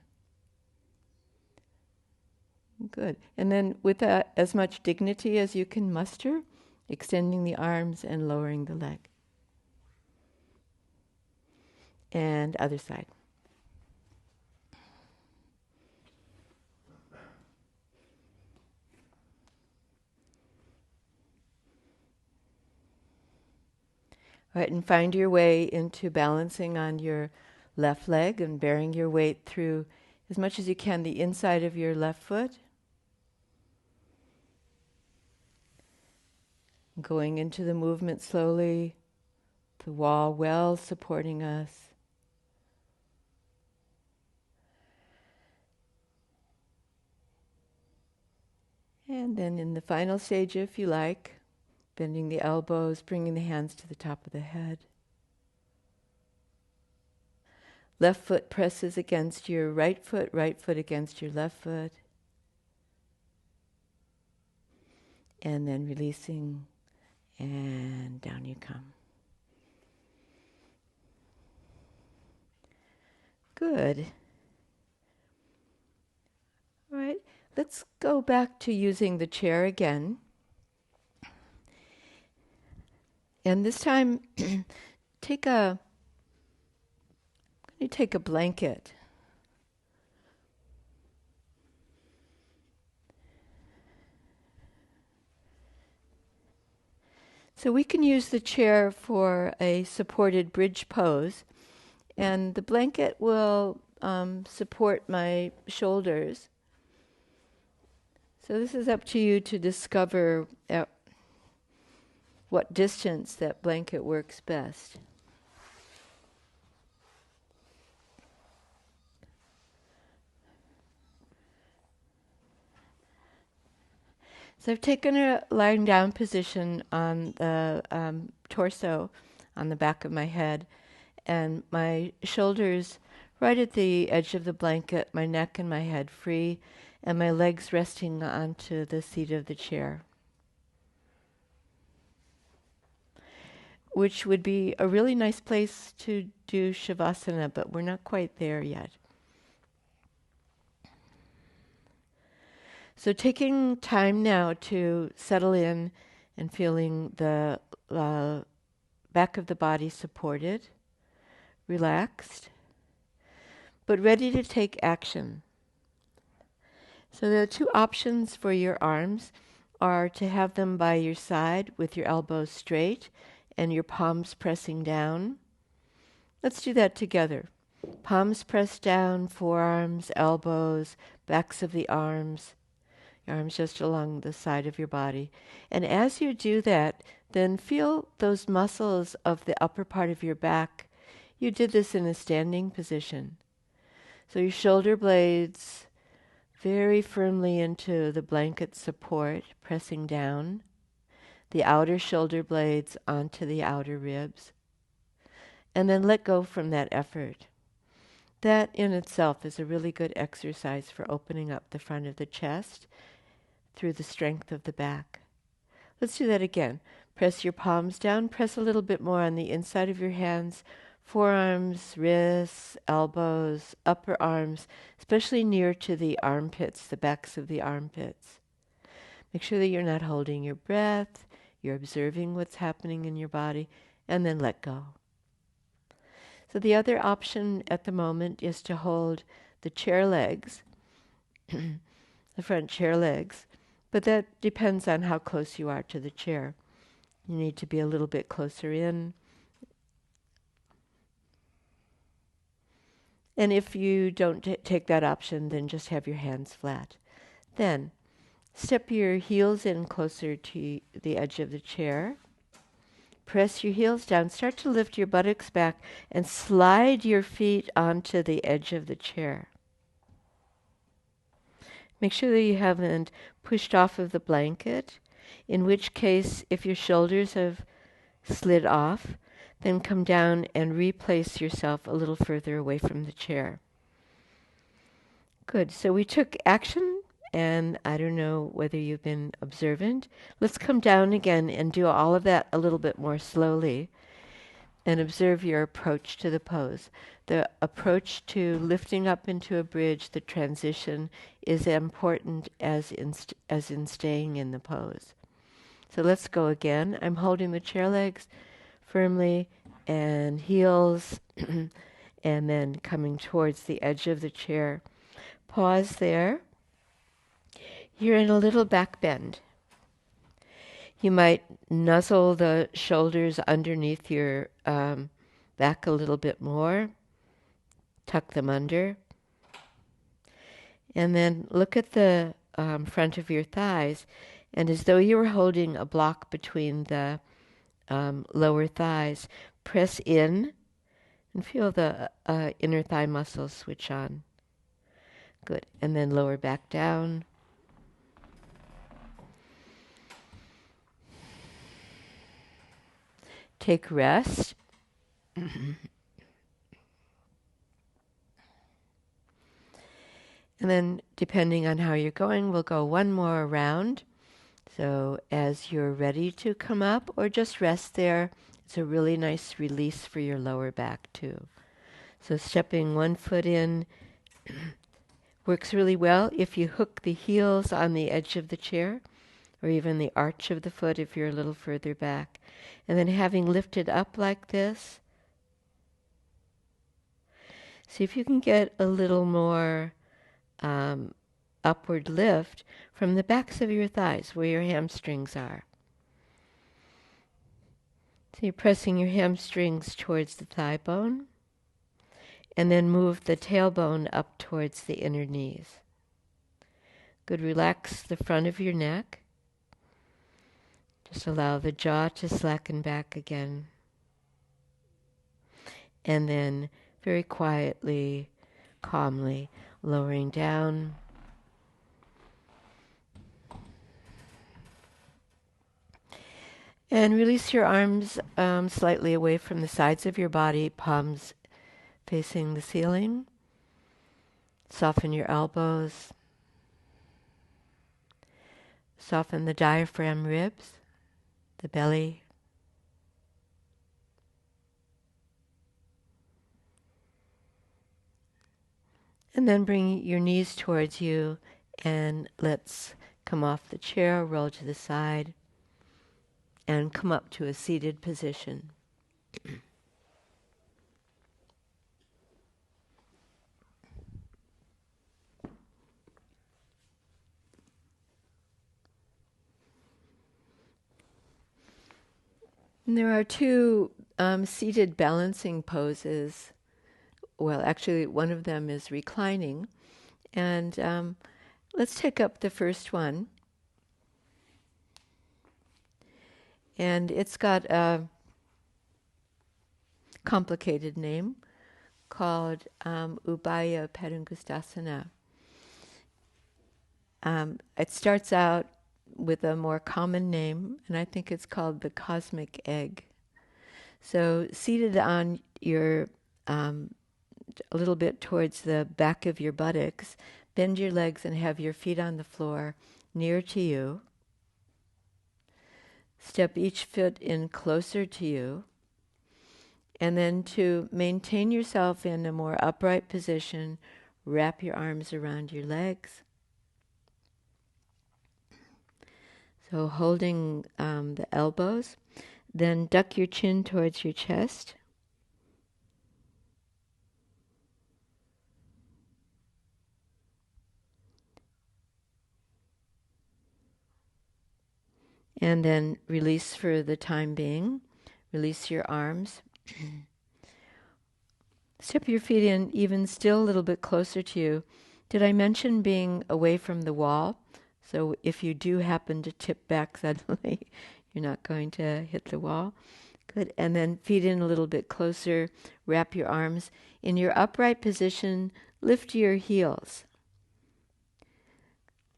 Good. And then with as much dignity as you can muster, extending the arms and lowering the leg. And other side. All right, and find your way into balancing on your left leg and bearing your weight through as much as you can the inside of your left foot. Going into the movement slowly, the wall well supporting us. And then in the final stage, if you like, bending the elbows, bringing the hands to the top of the head. Left foot presses against your right foot against your left foot. And then releasing, and down you come. Good. All right, let's go back to using the chair again. And this time, take a You take a blanket. So we can use the chair for a supported bridge pose, and the blanket will support my shoulders. So this is up to you to discover at what distance that blanket works best. So I've taken a lying down position on the torso, on the back of my head, and my shoulders right at the edge of the blanket, my neck and my head free, and my legs resting onto the seat of the chair, which would be a really nice place to do Shavasana, but we're not quite there yet. So taking time now to settle in and feeling the back of the body supported, relaxed, but ready to take action. So the two options for your arms are to have them by your side with your elbows straight and your palms pressing down. Let's do that together. Palms pressed down, forearms, elbows, backs of the arms, your arms just along the side of your body. And as you do that, then feel those muscles of the upper part of your back. You did this in a standing position. So your shoulder blades very firmly into the blanket support, pressing down. The outer shoulder blades onto the outer ribs. And then let go from that effort. That in itself is a really good exercise for opening up the front of the chest through the strength of the back. Let's do that again. Press your palms down. Press a little bit more on the inside of your hands, forearms, wrists, elbows, upper arms, especially near to the armpits, the backs of the armpits. Make sure that you're not holding your breath. You're observing what's happening in your body, and then let go. So the other option at the moment is to hold the chair legs, the front chair legs, but that depends on how close you are to the chair. You need to be a little bit closer in. And if you don't take that option, then just have your hands flat. Then step your heels in closer to the edge of the chair. Press your heels down. Start to lift your buttocks back and slide your feet onto the edge of the chair. Make sure that you haven't pushed off of the blanket, in which case, if your shoulders have slid off, then come down and replace yourself a little further away from the chair. Good. So we took action, and I don't know whether you've been observant. Let's come down again and do all of that a little bit more slowly and observe your approach to the pose. The approach to lifting up into a bridge, the transition, is important as in staying in the pose. So let's go again. I'm holding the chair legs firmly and heels and then coming towards the edge of the chair. Pause there. You're in a little back bend. You might nuzzle the shoulders underneath your back a little bit more. Tuck them under. And then look at the front of your thighs, and as though you were holding a block between the lower thighs, press in and feel the inner thigh muscles switch on. Good. And then lower back down. Take rest. And then, depending on how you're going, we'll go one more round. So as you're ready to come up or just rest there, it's a really nice release for your lower back too. So stepping one foot in works really well if you hook the heels on the edge of the chair, or even the arch of the foot if you're a little further back. And then having lifted up like this, See if you can get a little more upward lift from the backs of your thighs where your hamstrings are. So you're pressing your hamstrings towards the thigh bone, and then move the tailbone up towards the inner knees. Good, relax the front of your neck. Just allow the jaw to slacken back again. And then very quietly, calmly, lowering down. And release your arms slightly away from the sides of your body, palms facing the ceiling. Soften your elbows. Soften the diaphragm ribs, the belly. And then bring your knees towards you and let's come off the chair, roll to the side, and come up to a seated position. And there are two seated balancing poses. Well, actually, one of them is reclining. And let's take up the first one. And it's got a complicated name called Ubaya Padangustasana. It starts out with a more common name, and I think it's called the cosmic egg. So seated on your, a little bit towards the back of your buttocks, bend your legs and have your feet on the floor near to you. Step each foot in closer to you. And then to maintain yourself in a more upright position, wrap your arms around your legs. So holding the elbows, then duck your chin towards your chest. And then release for the time being. Release your arms. Step your feet in even still a little bit closer to you. Did I mention being away from the wall? So if you do happen to tip back suddenly, you're not going to hit the wall. Good. And then feet in a little bit closer. Wrap your arms. In your upright position, lift your heels.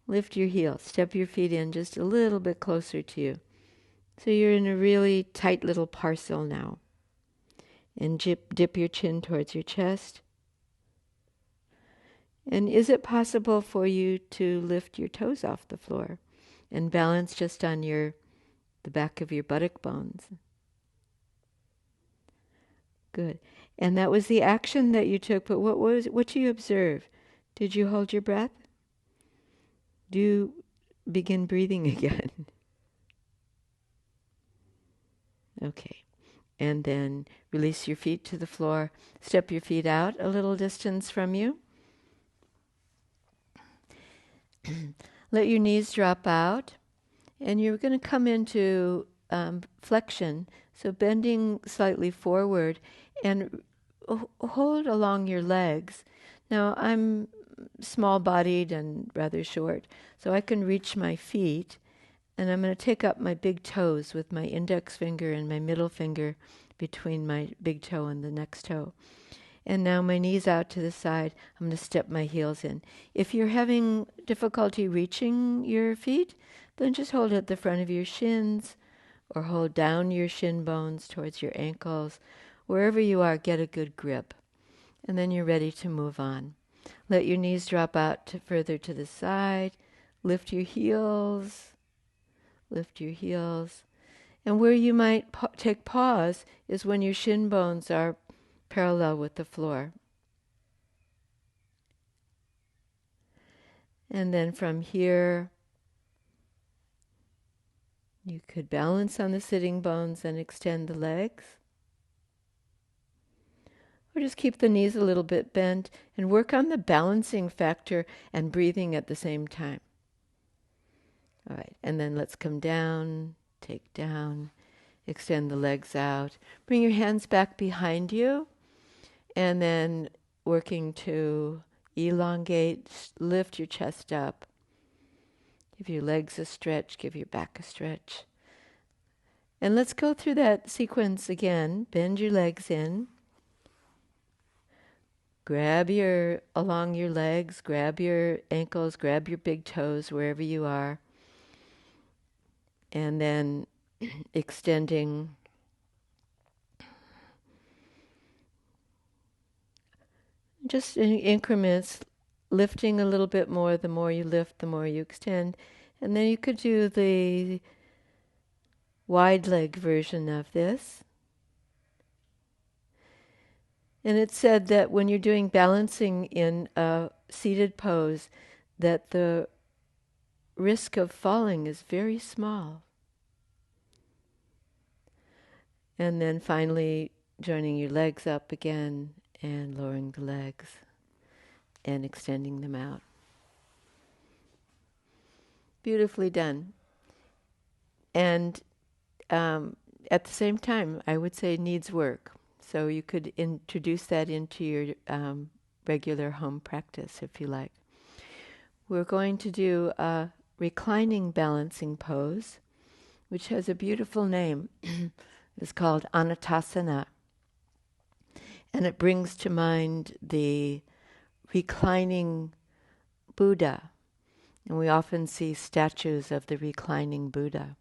Lift your heels. Step your feet in just a little bit closer to you. So you're in a really tight little parcel now. And dip your chin towards your chest. And is it possible for you to lift your toes off the floor and balance just on the back of your buttock bones? Good. And that was the action that you took, but what do you observe? Did you hold your breath? Do you begin breathing again? Okay. And then release your feet to the floor. Step your feet out a little distance from you. Let your knees drop out. And you're going to come into flexion, so bending slightly forward and hold along your legs. Now, I'm small-bodied and rather short, so I can reach my feet, and I'm going to take up my big toes with my index finger and my middle finger between my big toe and the next toe. And now my knees out to the side, I'm going to step my heels in. If you're having difficulty reaching your feet, then just hold at the front of your shins or hold down your shin bones towards your ankles. Wherever you are, get a good grip. And then you're ready to move on. Let your knees drop out further to the side. Lift your heels. Lift your heels. And where you might take pause is when your shin bones are parallel with the floor. And then from here, you could balance on the sitting bones and extend the legs. Or just keep the knees a little bit bent and work on the balancing factor and breathing at the same time. All right, and then let's come down, take down, extend the legs out. Bring your hands back behind you, and then working to elongate, lift your chest up. Give your legs a stretch, give your back a stretch. And let's go through that sequence again. Bend your legs in. Grab along your legs, grab your ankles, grab your big toes wherever you are. And then extending just in increments, lifting a little bit more. The more you lift, the more you extend. And then you could do the wide leg version of this. And it's said that when you're doing balancing in a seated pose, that the risk of falling is very small. And then finally joining your legs up again and lowering the legs and extending them out. Beautifully done. And at the same time, I would say needs work. So you could introduce that into your regular home practice if you like. We're going to do a reclining balancing pose, which has a beautiful name. It's called Anatasana. And it brings to mind the reclining Buddha. And we often see statues of the reclining Buddha.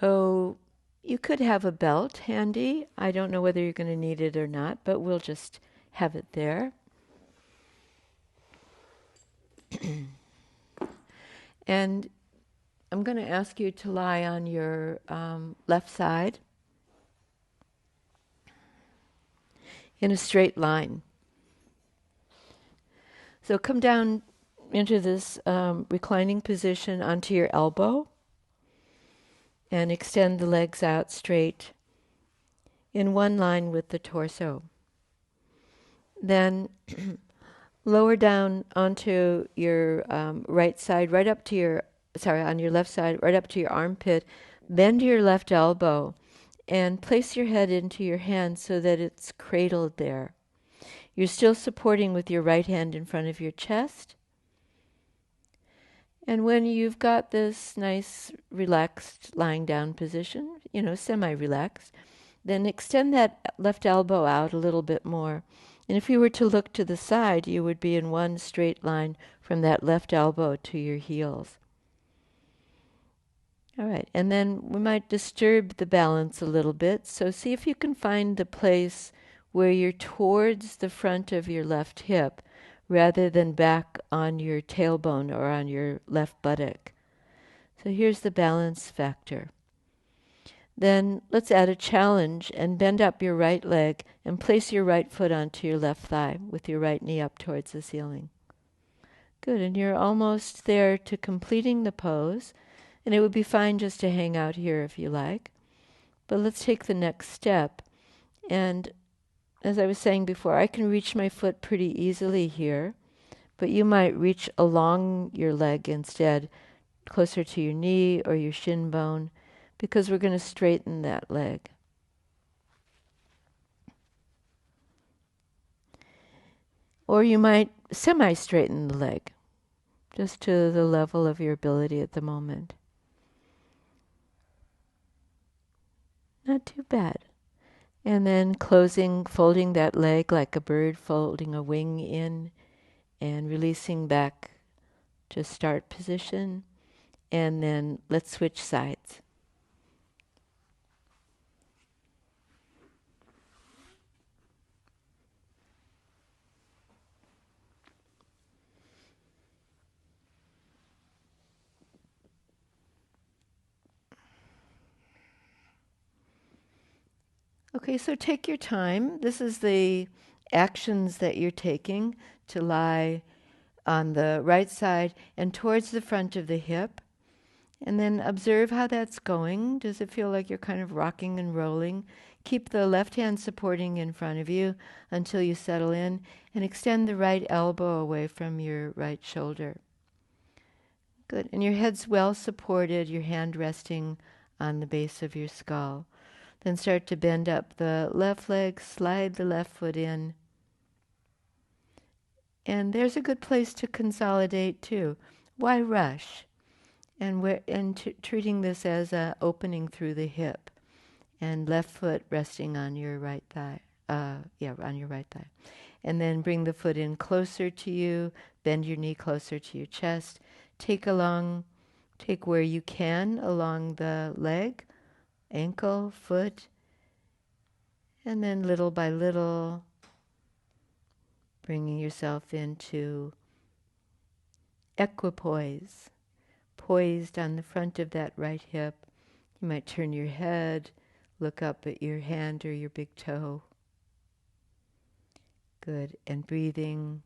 So you could have a belt handy. I don't know whether you're going to need it or not, but we'll just have it there. And I'm going to ask you to lie on your left side in a straight line. So come down into this reclining position onto your elbow and extend the legs out straight in one line with the torso. Then lower down onto your right side, on your left side, right up to your armpit. Bend your left elbow and place your head into your hand so that it's cradled there. You're still supporting with your right hand in front of your chest. And when you've got this nice relaxed lying down position, semi-relaxed, then extend that left elbow out a little bit more. And if you were to look to the side, you would be in one straight line from that left elbow to your heels. All right, and then we might disturb the balance a little bit. So see if you can find the place where you're towards the front of your left hip rather than back on your tailbone or on your left buttock. So here's the balance factor. Then let's add a challenge and bend up your right leg and place your right foot onto your left thigh with your right knee up towards the ceiling. Good, and you're almost there to completing the pose. And it would be fine just to hang out here if you like. But let's take the next step. And as I was saying before, I can reach my foot pretty easily here, but you might reach along your leg instead, closer to your knee or your shin bone, because we're going to straighten that leg. Or you might semi-straighten the leg, just to the level of your ability at the moment. Not too bad. And then folding that leg like a bird folding a wing in and releasing back to start position. And then let's switch sides. Okay, so take your time. This is the actions that you're taking to lie on the right side and towards the front of the hip. And then observe how that's going. Does it feel like you're kind of rocking and rolling? Keep the left hand supporting in front of you until you settle in, and extend the right elbow away from your right shoulder. Good. And your head's well supported, your hand resting on the base of your skull. Then start to bend up the left leg, slide the left foot in. And there's a good place to consolidate too. Why rush? And treating this as an opening through the hip, and left foot resting on your right thigh. On your right thigh. And then bring the foot in closer to you, bend your knee closer to your chest. Take where you can along the leg, ankle, foot, and then little by little, bringing yourself into equipoise, poised on the front of that right hip. You might turn your head, look up at your hand or your big toe. Good. And breathing,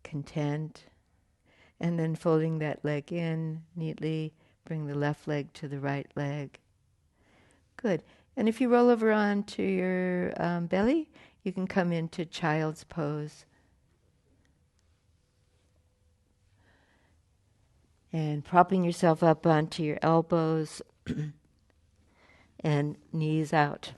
content. And then folding that leg in neatly, bring the left leg to the right leg. Good. And if you roll over onto your belly, you can come into child's pose. And propping yourself up onto your elbows and knees out.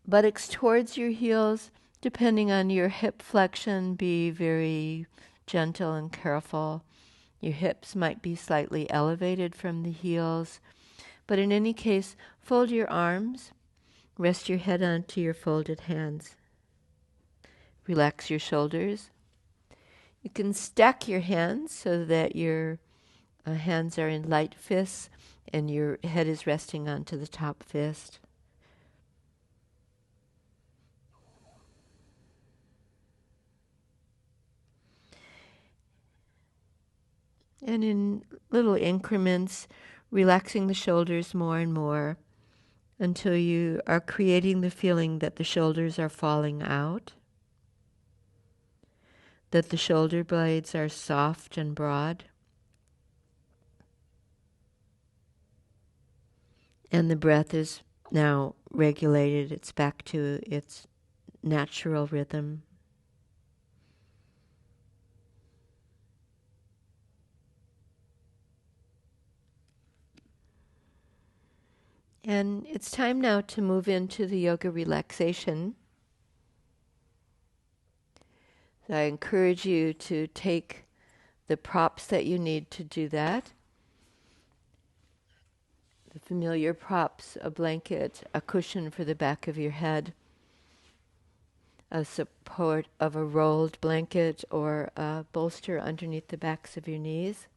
Buttocks towards your heels, depending on your hip flexion, be very gentle and careful. Your hips might be slightly elevated from the heels, but in any case, fold your arms, rest your head onto your folded hands. Relax your shoulders. You can stack your hands so that your hands are in light fists and your head is resting onto the top fist. And in little increments, relaxing the shoulders more and more until you are creating the feeling that the shoulders are falling out, that the shoulder blades are soft and broad, and the breath is now regulated. It's back to its natural rhythm. And it's time now to move into the yoga relaxation. So I encourage you to take the props that you need to do that. The familiar props, a blanket, a cushion for the back of your head, a support of a rolled blanket or a bolster underneath the backs of your knees.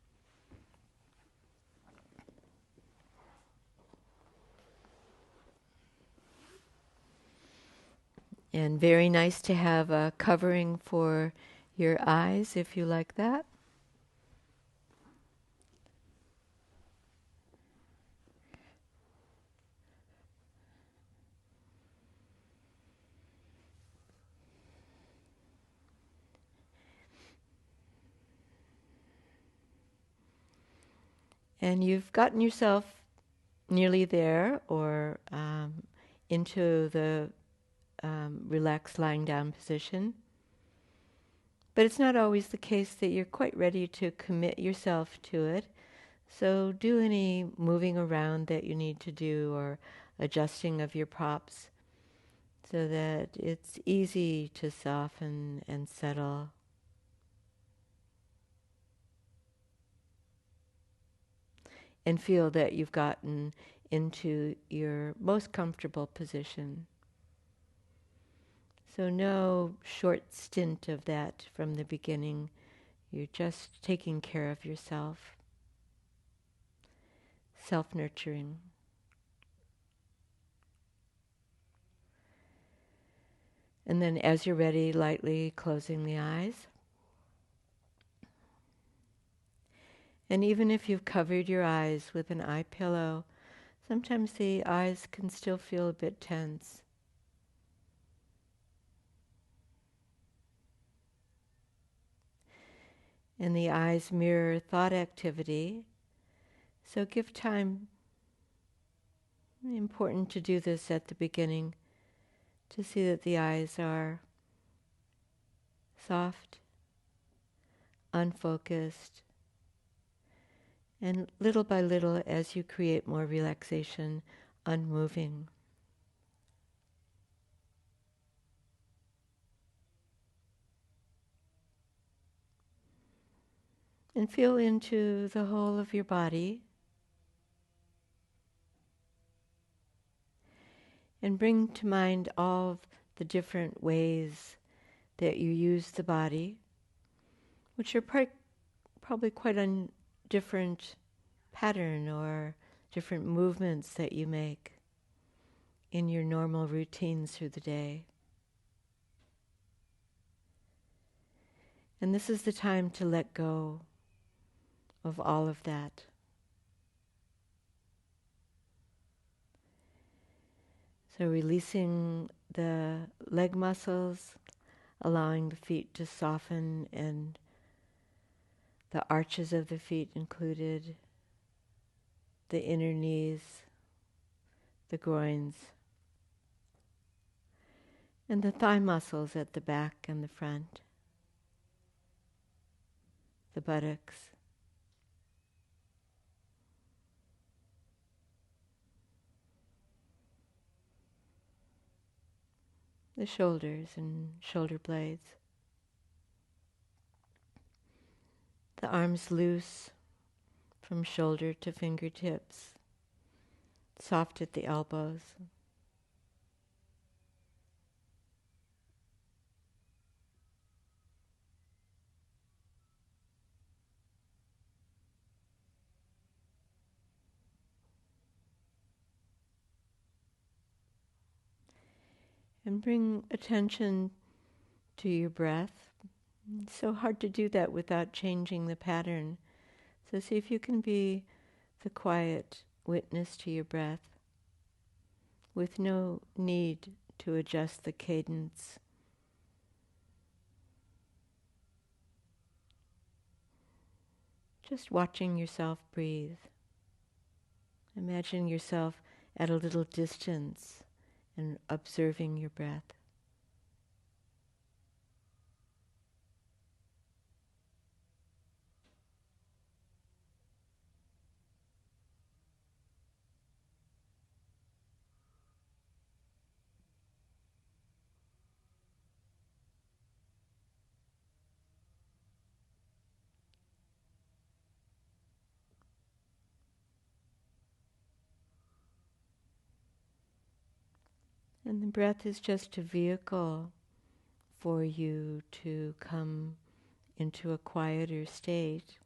And very nice to have a covering for your eyes if you like that. And you've gotten yourself nearly there or into the relaxed lying down position. But it's not always the case that you're quite ready to commit yourself to it. So do any moving around that you need to do or adjusting of your props so that it's easy to soften and settle. And feel that you've gotten into your most comfortable position. So no short stint of that from the beginning. You're just taking care of yourself. Self-nurturing. And then as you're ready, lightly closing the eyes. And even if you've covered your eyes with an eye pillow, sometimes the eyes can still feel a bit tense. And the eyes mirror thought activity. So give time Important to do this at the beginning, to see that the eyes are soft, unfocused, and little by little, as you create more relaxation, unmoving. And feel into the whole of your body, and bring to mind all of the different ways that you use the body, which are probably quite a different pattern or different movements that you make in your normal routines through the day. And this is the time to let go of all of that. So releasing the leg muscles, allowing the feet to soften and the arches of the feet included, the inner knees, the groins, and the thigh muscles at the back and the front, the buttocks. The shoulders and shoulder blades. The arms loose from shoulder to fingertips, soft at the elbows. And bring attention to your breath. It's so hard to do that without changing the pattern. So see if you can be the quiet witness to your breath with no need to adjust the cadence. Just watching yourself breathe. Imagine yourself at a little distance and observing your breath. And the breath is just a vehicle for you to come into a quieter state,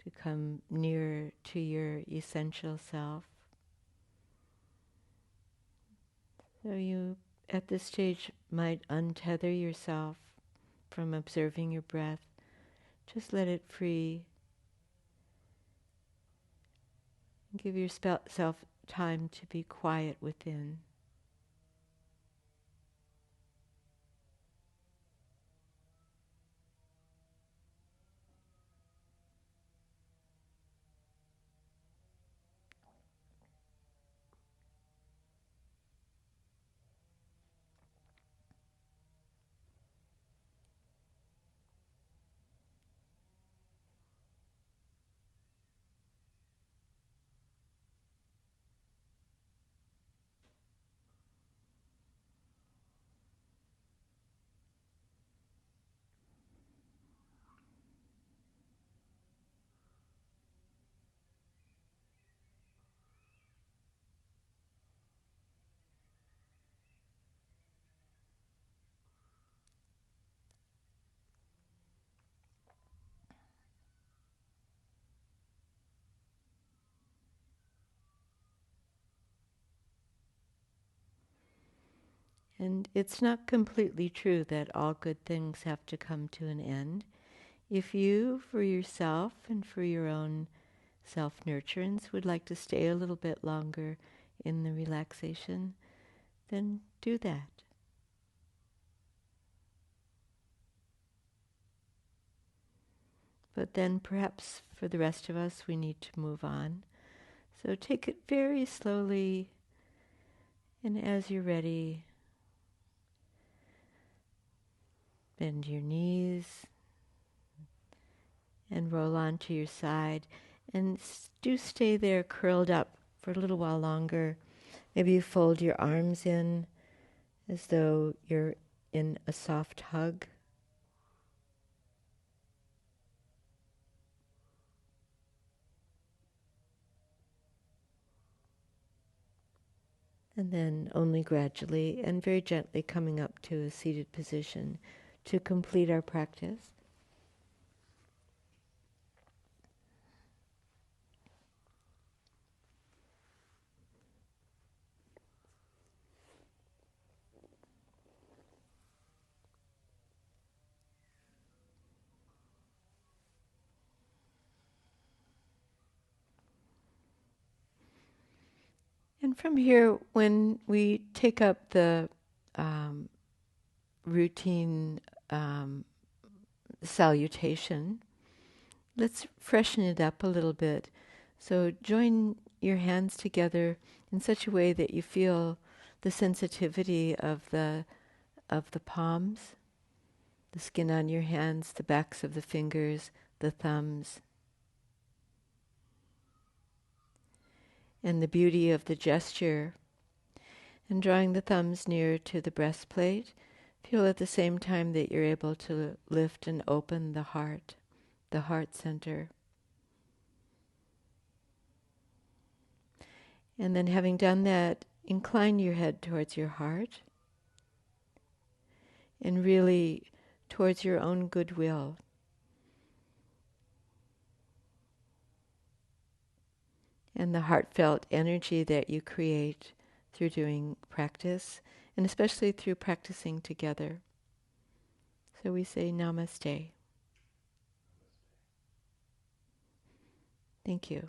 to come nearer to your essential self. So you, at this stage, might untether yourself from observing your breath. Just let it free. Give yourself time to be quiet within. And it's not completely true that all good things have to come to an end. If you, for yourself and for your own self-nurturance, would like to stay a little bit longer in the relaxation, then do that. But then perhaps for the rest of us, we need to move on. So take it very slowly, and as you're ready, bend your knees and roll onto your side. And do stay there curled up for a little while longer. Maybe you fold your arms in as though you're in a soft hug. And then only gradually and very gently coming up to a seated position to complete our practice. And from here, when we take up the routine salutation, let's freshen it up a little bit. So join your hands together in such a way that you feel the sensitivity of the palms, the skin on your hands, the backs of the fingers, the thumbs, and the beauty of the gesture. And drawing the thumbs near to the breastplate, feel at the same time that you're able to lift and open the heart center. And then having done that, incline your head towards your heart and really towards your own goodwill. And the heartfelt energy that you create through doing practice, and especially through practicing together. So we say namaste. Thank you.